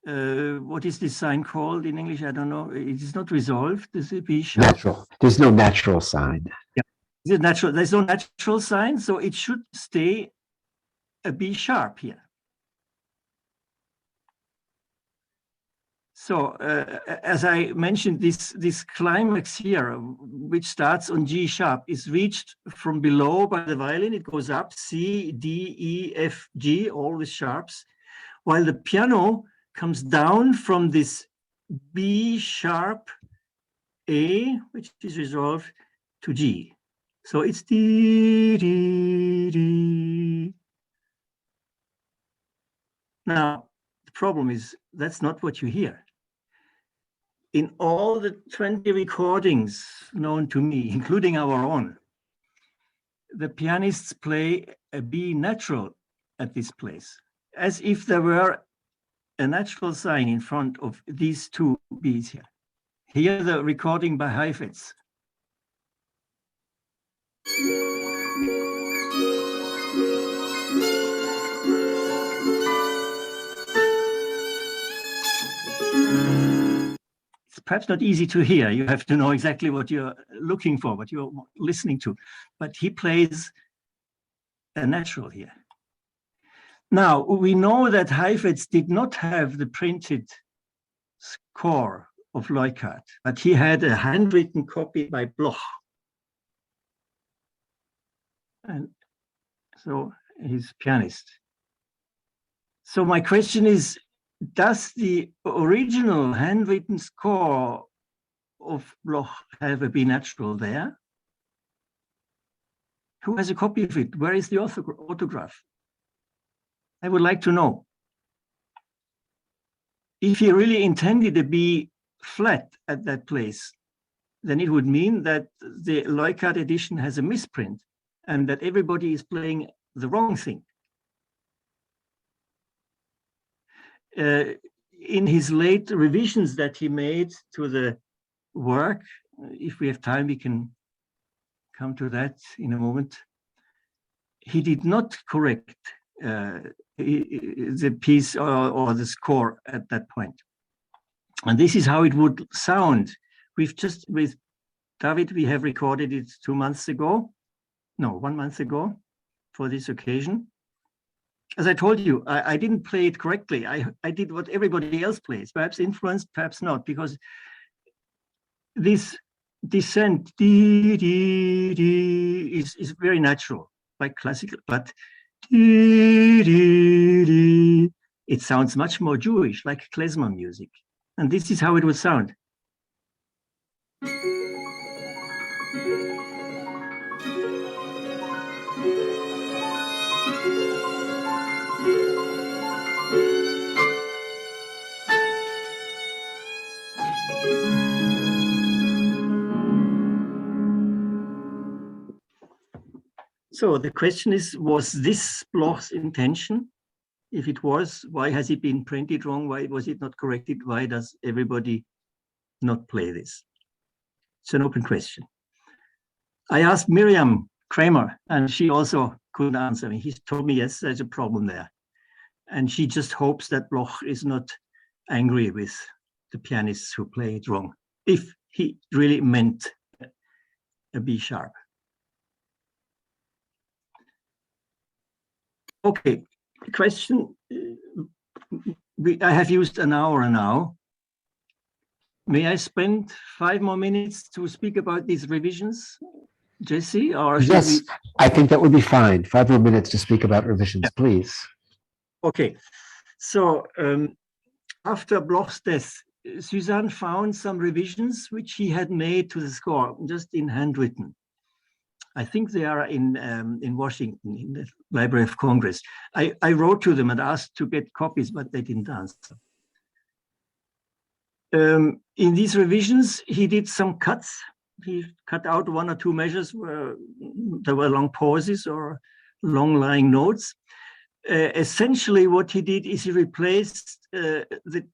what is this sign called in English? I don't know. It is not resolved. Is it B sharp? Natural. There's no natural sign. Yeah. Is it natural? There's no natural sign, so it should stay a B sharp here. So as I mentioned, this climax here, which starts on G sharp, is reached from below by the violin. It goes up C, D, E, F, G, all with sharps, while the piano comes down from this B sharp A, which is resolved, to G. So it's D, D, D. Now, the problem is that's not what you hear. In all the 20 recordings known to me, including our own, the pianists play a B natural at this place, as if there were a natural sign in front of these two B's here. Here the recording by Heifetz. It's perhaps not easy to hear. You have to know exactly what you're looking for, what you're listening to. But he plays a natural here. Now, we know that Heifetz did not have the printed score of Leuckart, but he had a handwritten copy by Bloch. And so he's pianist. So my question is, does the original handwritten score of Bloch have a B natural there? Who has a copy of it? Where is the autograph? I would like to know. If he really intended a B flat at that place, then it would mean that the Leuckart edition has a misprint and that everybody is playing the wrong thing. In his late revisions that he made to the work, if we have time, we can come to that in a moment. He did not correct the piece or the score at that point. And this is how it would sound. We've just, with David, we have recorded it 2 months ago. No, 1 month ago for this occasion. As I told you, I didn't play it correctly. I did what everybody else plays, perhaps influenced, perhaps not, because this descent is very natural, like classical, but it sounds much more Jewish, like klezmer music. And this is how it would sound. So the question is, was this Bloch's intention? If it was, why has it been printed wrong? Why was it not corrected? Why does everybody not play this? It's an open question. I asked Miriam Kramer, and she also couldn't answer me. He told me, yes, there's a problem there. And she just hopes that Bloch is not angry with the pianists who play it wrong, if he really meant a B sharp. Okay, question. I have used an hour now. May I spend 5 more minutes to speak about these revisions, Jesse? Or yes, I think that would be fine. 5 more minutes to speak about revisions, please. Okay, so after Bloch's death, Suzanne found some revisions which he had made to the score, just in handwritten. I think they are in Washington, in the Library of Congress. I wrote to them and asked to get copies, but they didn't answer. In these revisions, he did some cuts. He cut out 1 or 2 measures where there were long pauses or long-lying notes. Essentially, what he did is he replaced the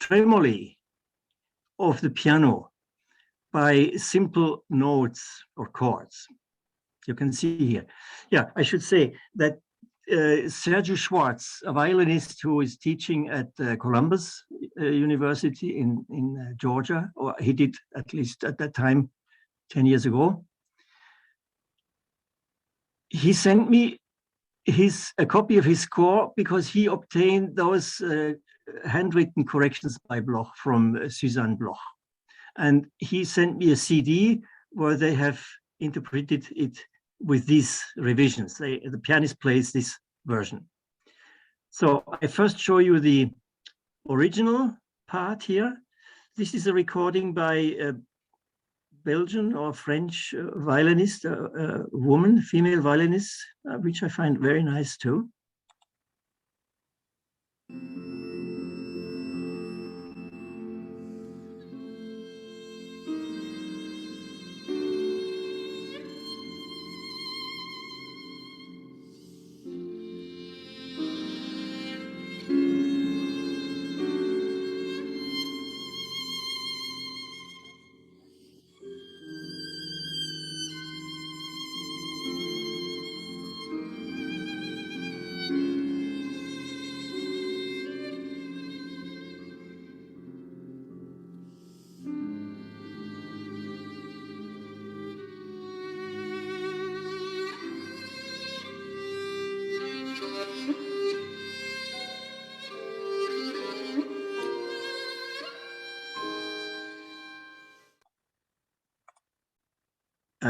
tremoli of the piano by simple notes or chords. You can see here. Yeah, I should say that Sergio Schwartz, a violinist who is teaching at Columbus University in Georgia, or he did at least at that time, 10 years ago, he sent me a copy of his score because he obtained those handwritten corrections by Bloch from Suzanne Bloch. And he sent me a CD where they have interpreted it with these revisions. The pianist plays this version. So I first show you the original part here. This is a recording by a Belgian or French violinist, a woman, female violinist, which I find very nice too.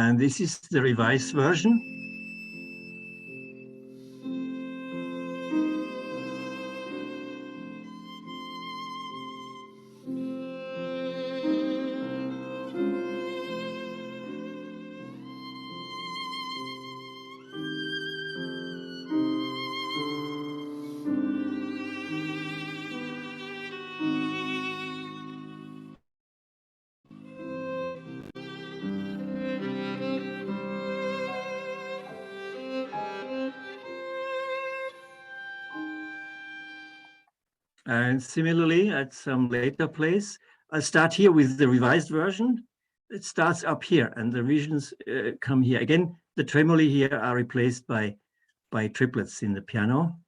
And this is the revised version. And similarly, at some later place, I'll start here with the revised version. It starts up here, and the regions come here. Again, the tremoli here are replaced by triplets in the piano.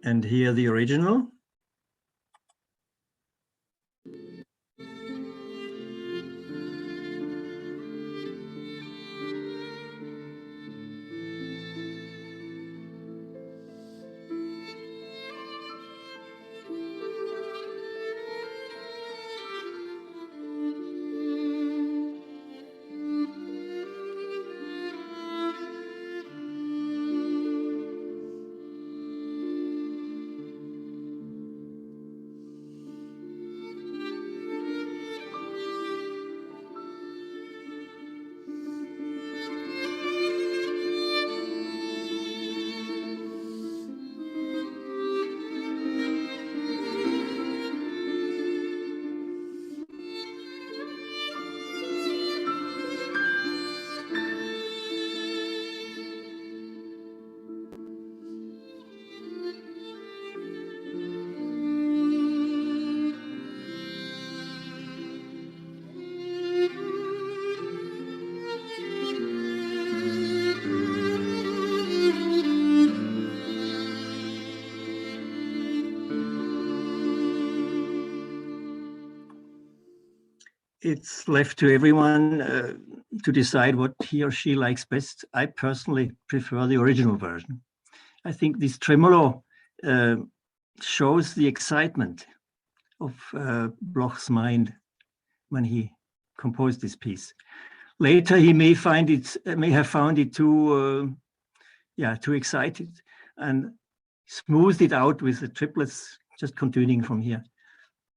And here the original. It's left to everyone to decide what he or she likes best. I personally prefer the original version. I think this tremolo shows the excitement of Bloch's mind when he composed this piece. Later, he may have found it too excited, and smoothed it out with the triplets, just continuing from here.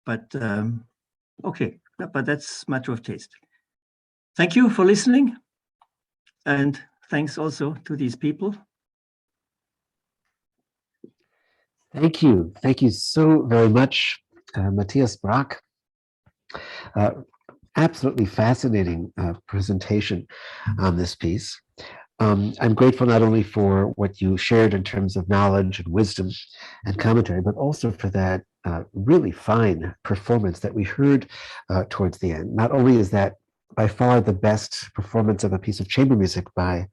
But okay, but that's a matter of taste. Thank you for listening, and thanks also to these people. Thank you. Thank you so very much, Matthias Brack. Absolutely fascinating presentation on this piece. I'm grateful not only for what you shared in terms of knowledge and wisdom and commentary, but also for that really fine performance that we heard towards the end. Not only is that by far the best performance of a piece of chamber music by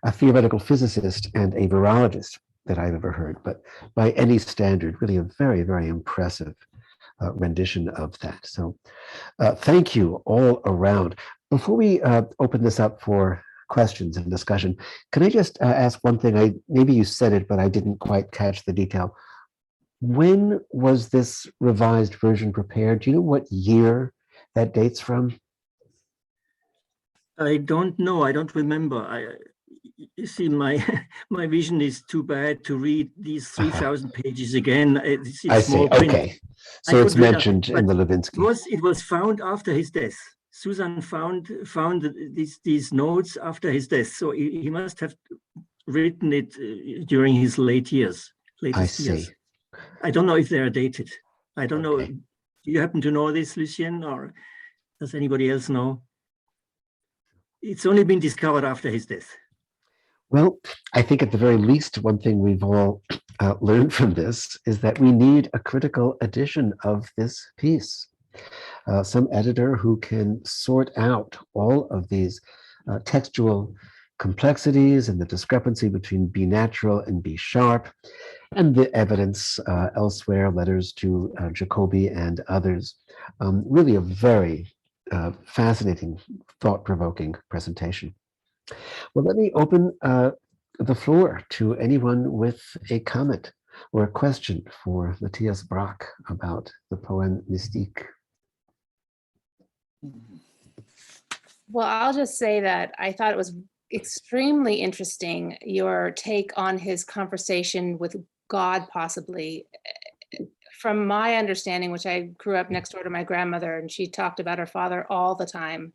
a theoretical physicist and a virologist that I've ever heard, but by any standard, really a very, very impressive rendition of that. So thank you all around. Before we open this up for questions and discussion, can I just ask one thing? Maybe you said it, but I didn't quite catch the detail. When was this revised version prepared? Do you know what year that dates from? I don't know. I don't remember. You see, my my vision is too bad to read these Uh-huh. 3,000 pages again. It's in I see. small print. Okay. I So it's could read it, mentioned in but the Levinsky. it was found after his death. Susan found these notes after his death. So he must have written it during his I latest years. see. I don't know if they are dated. I don't know. Okay. Do you happen to know this, Lucien, or does anybody else know? It's only been discovered after his death. Well, I think at the very least, one thing we've all learned from this is that we need a critical edition of this piece. Some editor who can sort out all of these textual complexities and the discrepancy between B natural and B sharp, and the evidence elsewhere, letters to Jacobi and others. Really a very fascinating, thought-provoking presentation. Well, let me open the floor to anyone with a comment or a question for Matthias Brack about the Poème Mystique. Well, I'll just say that I thought it was extremely interesting, your take on his conversation with God, possibly. From my understanding, which I grew up next door to my grandmother, and she talked about her father all the time,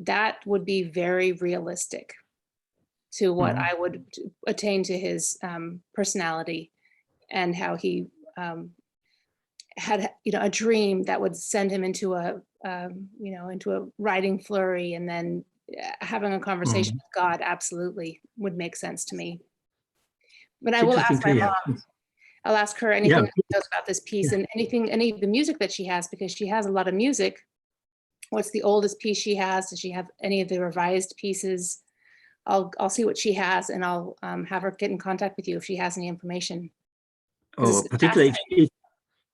that would be very realistic to what I would attain to his personality, and how he had, a dream that would send him into into a writing flurry, and then having a conversation with God absolutely would make sense to me. But I It's will interesting ask to my hear. mom. I'll ask her anything that she knows about this piece, and any of the music that she has, because she has a lot of music. What's the oldest piece she has? Does she have any of the revised pieces? I'll see what she has, and I'll have her get in contact with you if she has any information. Oh, particularly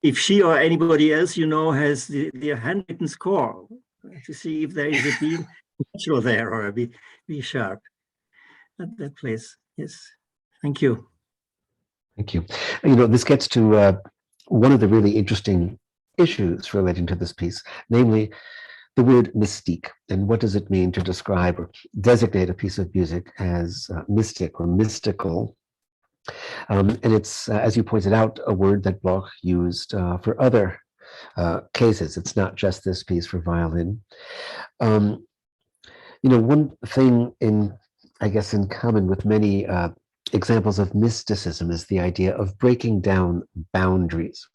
if she or anybody else has the handwritten score, to see if there is a B natural there or a B sharp at that place. Yes, thank you. Thank you. This gets to one of the really interesting issues relating to this piece, namely the word mystique. And what does it mean to describe or designate a piece of music as mystic or mystical? And it's, as you pointed out, a word that Bloch used for other cases. It's not just this piece for violin. One thing I guess in common with many examples of mysticism is the idea of breaking down boundaries,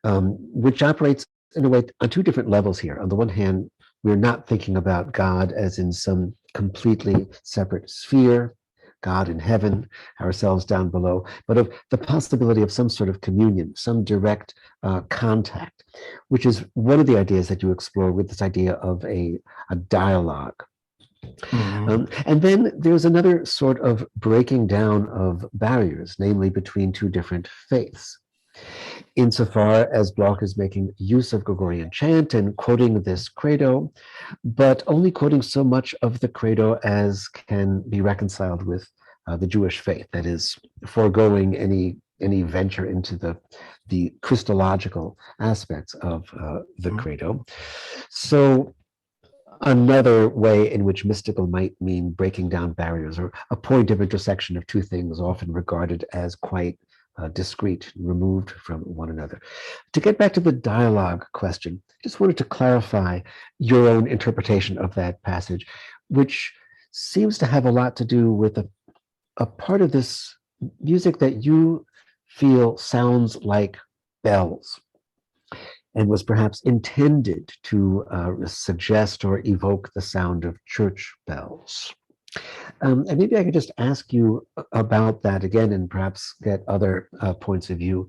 which operates in a way on two different levels here. On the one hand, we're not thinking about God as in some completely separate sphere, God in heaven, ourselves down below, but of the possibility of some sort of communion, some direct contact, which is one of the ideas that you explore with this idea of a dialogue. And then there's another sort of breaking down of barriers, namely between two different faiths. Insofar as Bloch is making use of Gregorian chant and quoting this credo, but only quoting so much of the credo as can be reconciled with the Jewish faith, that is, foregoing any venture into the Christological aspects of the credo. So another way in which mystical might mean breaking down barriers, or a point of intersection of two things often regarded as quite discrete, removed from one another. To get back to the dialogue question, I just wanted to clarify your own interpretation of that passage, which seems to have a lot to do with a part of this music that you feel sounds like bells, and was perhaps intended to suggest or evoke the sound of church bells. And maybe I could just ask you about that again and perhaps get other points of view.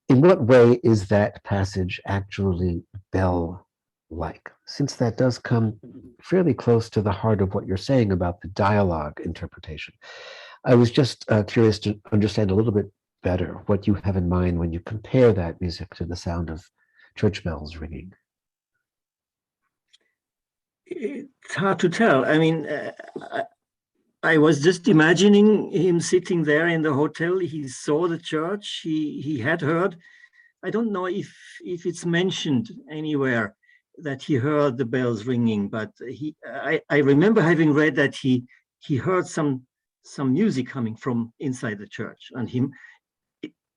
In what way is that passage actually bell-like? Since that does come fairly close to the heart of what you're saying about the dialogue interpretation. I was just curious to understand a little bit better what you have in mind when you compare that music to the sound of church bells ringing. It's hard to tell. I mean, I was just imagining him sitting there in the hotel. He saw the church. He had heard. I don't know if it's mentioned anywhere that he heard the bells ringing, but I remember having read that he heard some music coming from inside the church, and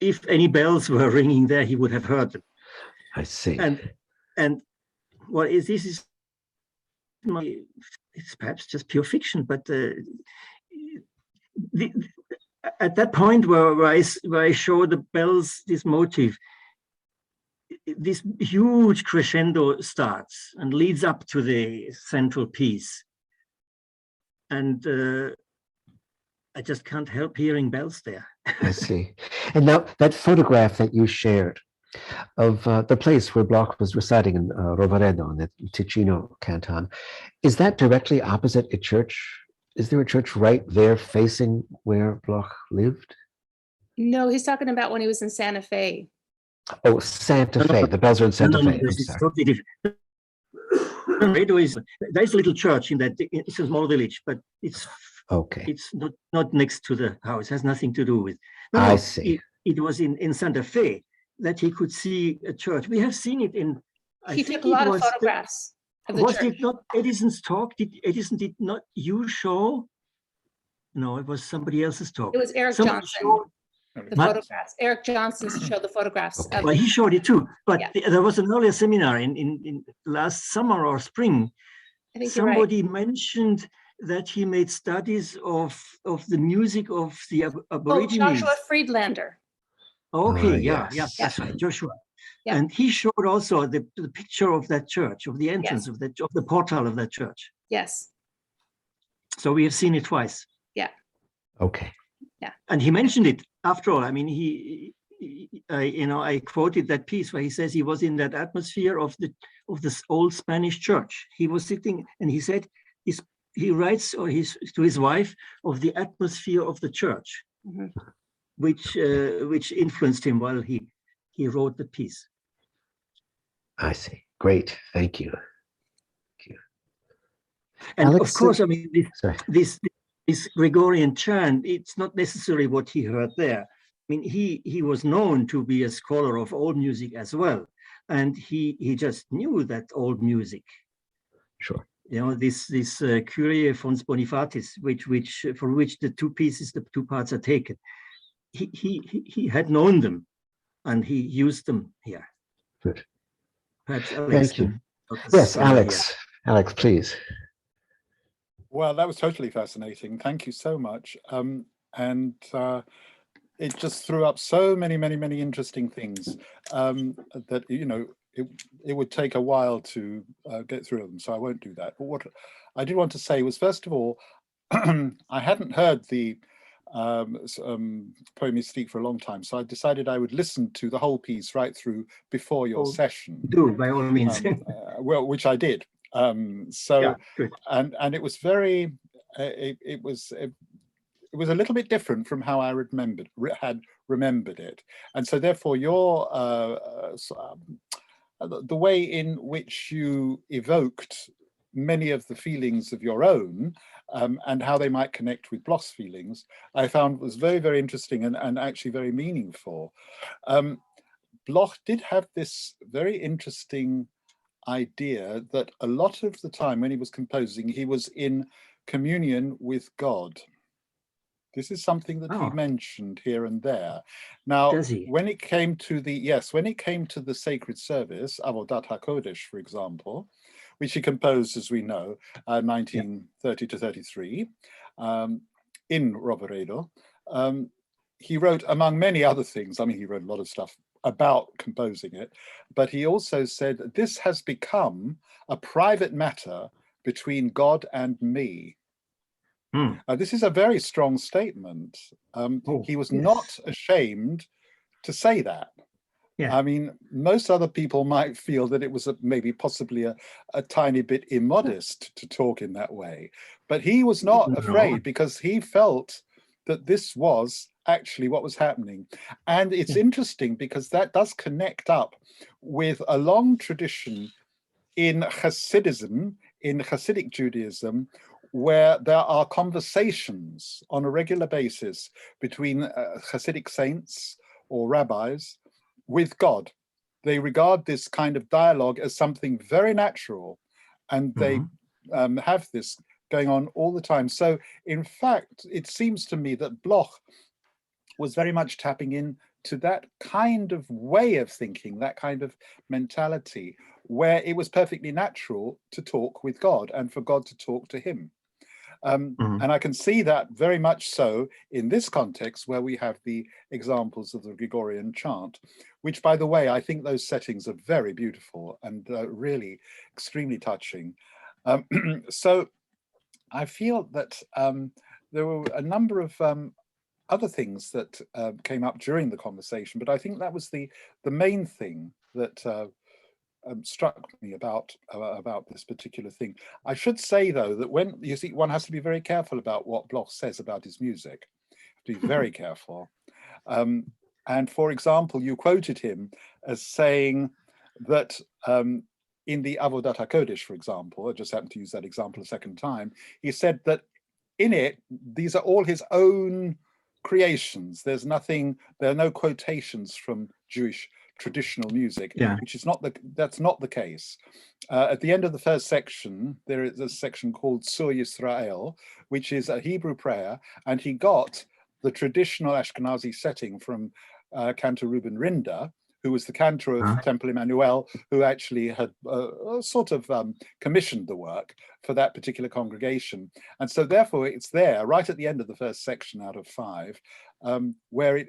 if any bells were ringing there, he would have heard them. I see. And well, this is it's perhaps just pure fiction, but at that point where I show the bells this motive, this huge crescendo starts and leads up to the central piece, and I just can't help hearing bells there. I see. And now that photograph that you shared of the place where Bloch was residing in Roveredo in the Ticino canton, is that directly opposite a church? Is there a church right there facing where Bloch lived? No, he's talking about when he was in Santa Fe. Oh, Santa Fe. The bells are in Santa Fe. I'm It's sorry. totally different. There's a little church in that, it's a small village, but it's Okay. it's not next to the house. It has nothing to do with. I see. It was in Santa Fe that he could see a church. We have seen it in. He took a lot of photographs of the Was church. it not Edison's talk? Did not you show? No, it was somebody else's talk. It was Eric Somebody Johnson. showed- The What? photographs. Eric Johnson showed the photographs. Okay. Of, Well, he showed it too. But Yeah. there was an earlier seminar in last summer or spring. I think you're right. Somebody mentioned that he made studies of the music of the Oh, Aborigines. Joshua Friedlander. Okay, yes. yeah, that's right, Joshua. Yeah. And he showed also the picture of that church, of the entrance of the portal of that church. Yes. So we have seen it twice. Okay. And he mentioned it after all. I mean, I quoted that piece where he says he was in that atmosphere of this old Spanish church. He was sitting, and he said he writes to his wife of the atmosphere of the church, Mhm. which influenced him while he wrote the piece. I see. Great. Thank you. And Alex, of course, I mean, Sorry. this Gregorian chant, it's not necessarily what he heard there. I mean, he was known to be a scholar of old music as well. And he just knew that old music. Sure. You know, this Kyrie Fons Bonifatis, for which the two parts are taken. He had known them, and he used them here. Good. Perhaps Alex Thank you. can help us Yes, somewhere here. Alex. Alex, please. Well, that was totally fascinating. Thank you so much. It just threw up so many interesting things that, you know, it would take a while to get through them. So I won't do that. But what I did want to say was, first of all, I hadn't heard the Poème Mystique for a long time. So I decided I would listen to the whole piece right through before your session. Do, by all means. Well, which I did. Yeah, good. And it was very, it was a little bit different from how I had remembered it, and so therefore the way in which you evoked many of the feelings of your own and how they might connect with Bloch's feelings, I found was very interesting and actually very meaningful. Bloch did have this very interesting idea that a lot of the time when he was composing, he was in communion with God. This is something that he mentioned here and there. Now, when it came to the sacred service, Avodat HaKodesh, for example, which he composed, as we know, 1930 to 33, in Roveredo, he wrote, among many other things, I mean, he wrote a lot of stuff about composing it, but he also said, this has become a private matter between God and me. This is a very strong statement. He was not ashamed to say that. I mean, most other people might feel that it was maybe possibly a tiny bit immodest to talk in that way, but he was not afraid because he felt that this was actually what was happening. And it's interesting because that does connect up with a long tradition in Hasidism, in Hasidic Judaism, where there are conversations on a regular basis between Hasidic saints or rabbis with God. they regard this kind of dialogue as something very natural, and they have this going on all the time. So in fact, it seems to me that Bloch was very much tapping into that kind of way of thinking, that kind of mentality, where it was perfectly natural to talk with God and for God to talk to him. And I can see that very much so in this context, where we have the examples of the Gregorian chant, which, by the way, I think those settings are very beautiful and really extremely touching. So I feel that there were a number of other things that came up during the conversation, but I think that was the main thing that struck me about this particular thing. I should say, though, that when you see, one has to be very careful about what Bloch says about his music. To be very careful. And for example, you quoted him as saying that in the Avodat HaKodesh, for example, I just happened to use that example a second time, he said that in it, these are all his own creations. There's nothing, there are no quotations from Jewish traditional music, which is that's not the case. At the end of the first section, there is a section called Tzur Yisrael, which is a Hebrew prayer, and he got the traditional Ashkenazi setting from Cantor Reuben Rinder, who was the cantor of Temple Emmanuel, who actually had sort of commissioned the work for that particular congregation. And so therefore it's there right at the end of the first section out of 5, where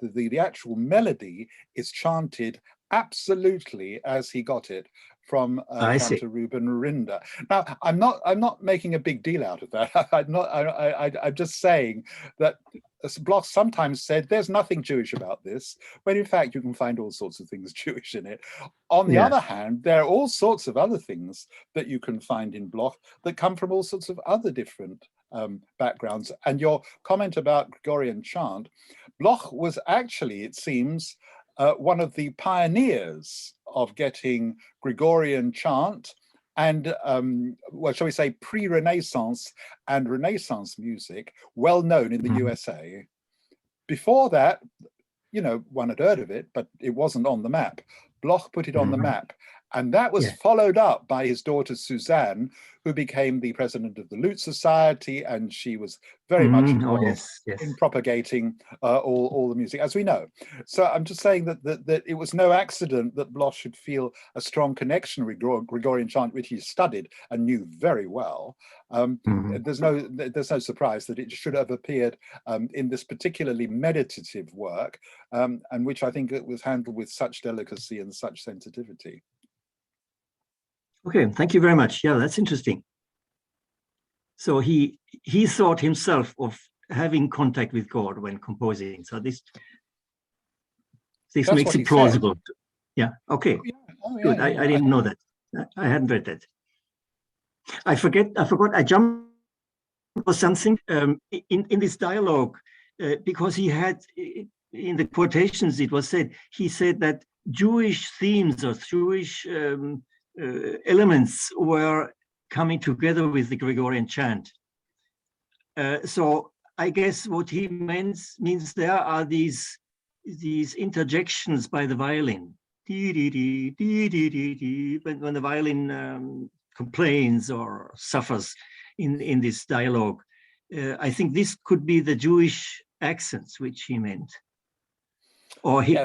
the actual melody is chanted absolutely as he got it from Cantor Reuben Rinder. Now, I'm not making a big deal out of that. I'm just saying that Bloch sometimes said there's nothing Jewish about this, when in fact you can find all sorts of things Jewish in it. On the other hand, there are all sorts of other things that you can find in Bloch that come from all sorts of other different backgrounds. And your comment about Gregorian chant, Bloch was actually, it seems, one of the pioneers of getting Gregorian chant and, well, shall we say, pre-Renaissance and Renaissance music well known in the USA. Before that, you know, one had heard of it, but it wasn't on the map. Bloch put it on the map. And that was followed up by his daughter Suzanne, who became the president of the Lute Society, and she was very much involved in propagating all the music, as we know. So I'm just saying that it was no accident that Bloch should feel a strong connection with Gregorian chant, which he studied and knew very well. There's no surprise that it should have appeared in this particularly meditative work, and which I think it was handled with such delicacy and such sensitivity. Okay, thank you very much. Yeah, that's interesting. So he thought himself of having contact with God when composing. So this makes it plausible. Yeah. Okay. Good. I didn't know that. I hadn't read that. I forgot. I jumped for something in this dialogue because he had in the quotations. It was said he said that Jewish themes or Jewish elements were coming together with the Gregorian chant. So I guess what he means there are these interjections by the violin. When the violin complains or suffers in this dialogue. I think this could be the Jewish accents which he meant. Or he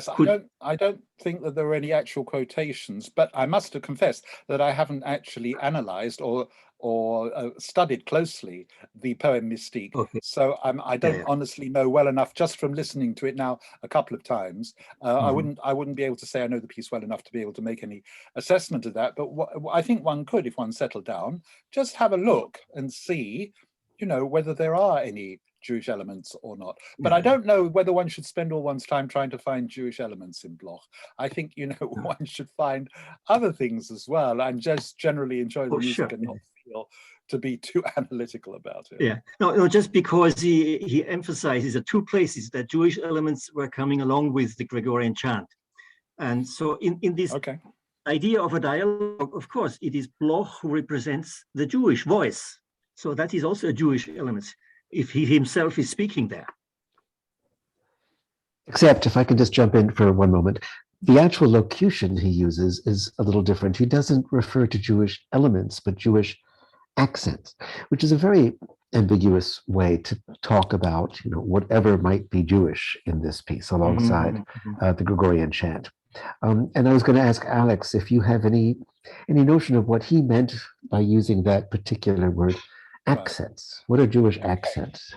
I don't think that there were any actual quotations, but I must have confessed that I haven't actually analyzed or studied closely the Poème Mystique. So I don't honestly know well enough, just from listening to it now a couple of times. I wouldn't be able to say I know the piece well enough to be able to make any assessment of that. But I think one could, if one settled down, just have a look and see, you know, whether there are any Jewish elements or not. But I don't know whether one should spend all one's time trying to find Jewish elements in Bloch. I think, you know, one should find other things as well and just generally enjoy the music and not feel to be too analytical about it. Yeah, no, just because he emphasizes at 2 places that Jewish elements were coming along with the Gregorian chant. And so in this idea of a dialogue, of course, it is Bloch who represents the Jewish voice. So that is also a Jewish element, if he himself is speaking there. Except, if I could just jump in for one moment, the actual locution he uses is a little different. He doesn't refer to Jewish elements, but Jewish accents, which is a very ambiguous way to talk about, whatever might be Jewish in this piece alongside the Gregorian chant. And I was going to ask Alex if you have any notion of what he meant by using that particular word, accents. What are Jewish accents?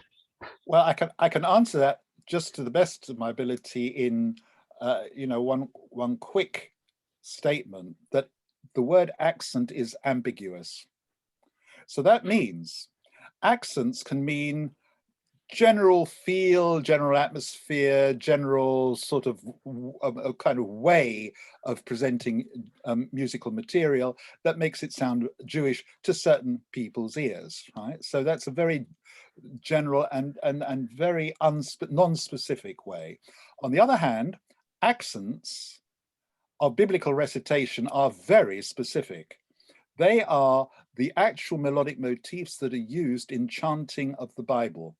Well, I can answer that just to the best of my ability in one quick statement, that the word accent is ambiguous. So that means accents can mean general feel, general atmosphere, general sort of a kind of way of presenting musical material that makes it sound Jewish to certain people's ears, right? So that's a very general and very non-specific way. On the other hand, accents of biblical recitation are very specific. They are the actual melodic motifs that are used in chanting of the Bible.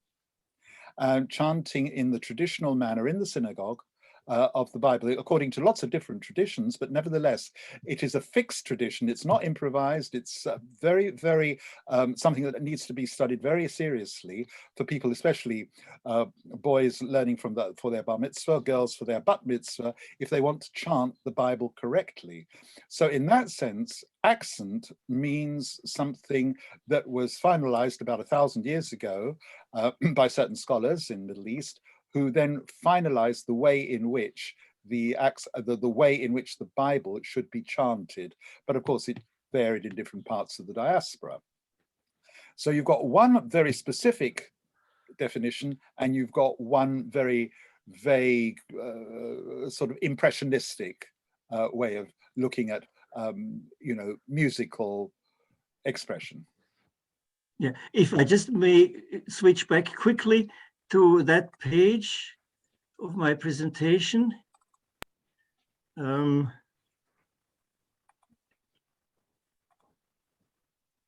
Chanting in the traditional manner in the synagogue of the Bible, according to lots of different traditions, but nevertheless, it is a fixed tradition. It's not improvised. It's very, very something that needs to be studied very seriously for people, especially boys learning for their bar mitzvah, girls for their bat mitzvah, if they want to chant the Bible correctly. So in that sense, accent means something that was finalized about 1,000 years ago by certain scholars in the Middle East, who then finalized the way in which the way in which the Bible should be chanted. But of course, it varied in different parts of the diaspora. So you've got one very specific definition, and you've got one very vague, sort of impressionistic way of looking at, musical expression. Yeah, if I just may switch back quickly to that page of my presentation. Can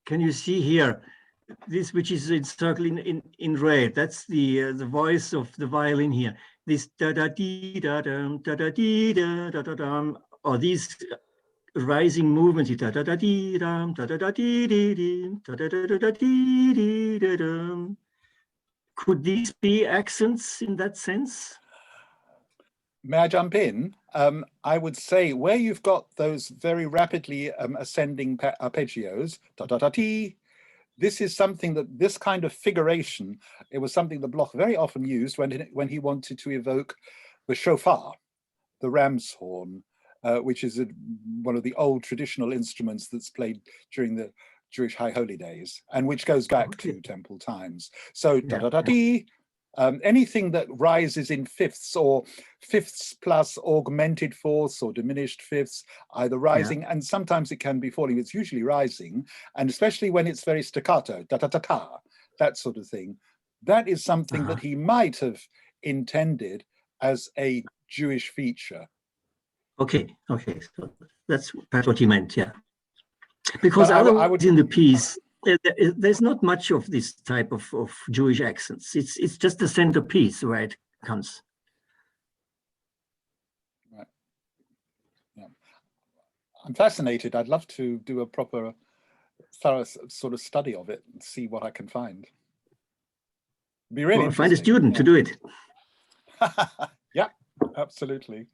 you see here, this which is encircled in red? That's the voice of the violin here. This da da dee da dum da da dee da da da dum, or these rising movements, da da da dee dum da da da dee dee dee da da da da dee dee da dum. Could these be accents in that sense? May I jump in? I would say where you've got those very rapidly ascending arpeggios, da da da ti, this is something that this kind of figuration, it was something that Bloch very often used when he wanted to evoke the shofar, the ram's horn, which is one of the old traditional instruments that's played during the Jewish High Holy Days, and which goes back to temple times. So da da da dee, anything that rises in fifths or fifths plus augmented fourths or diminished fifths, either rising, and sometimes it can be falling. It's usually rising, and especially when it's very staccato, da da da da, that sort of thing. That is something that he might have intended as a Jewish feature. Okay, so that's perhaps what he meant, yeah. Because otherwise in the piece, there's not much of this type of Jewish accents. It's just the centerpiece where it comes. Right. Yeah. I'm fascinated. I'd love to do a proper, thorough sort of study of it and see what I can find. It'd be really interesting. Find a student to do it. Yeah, absolutely.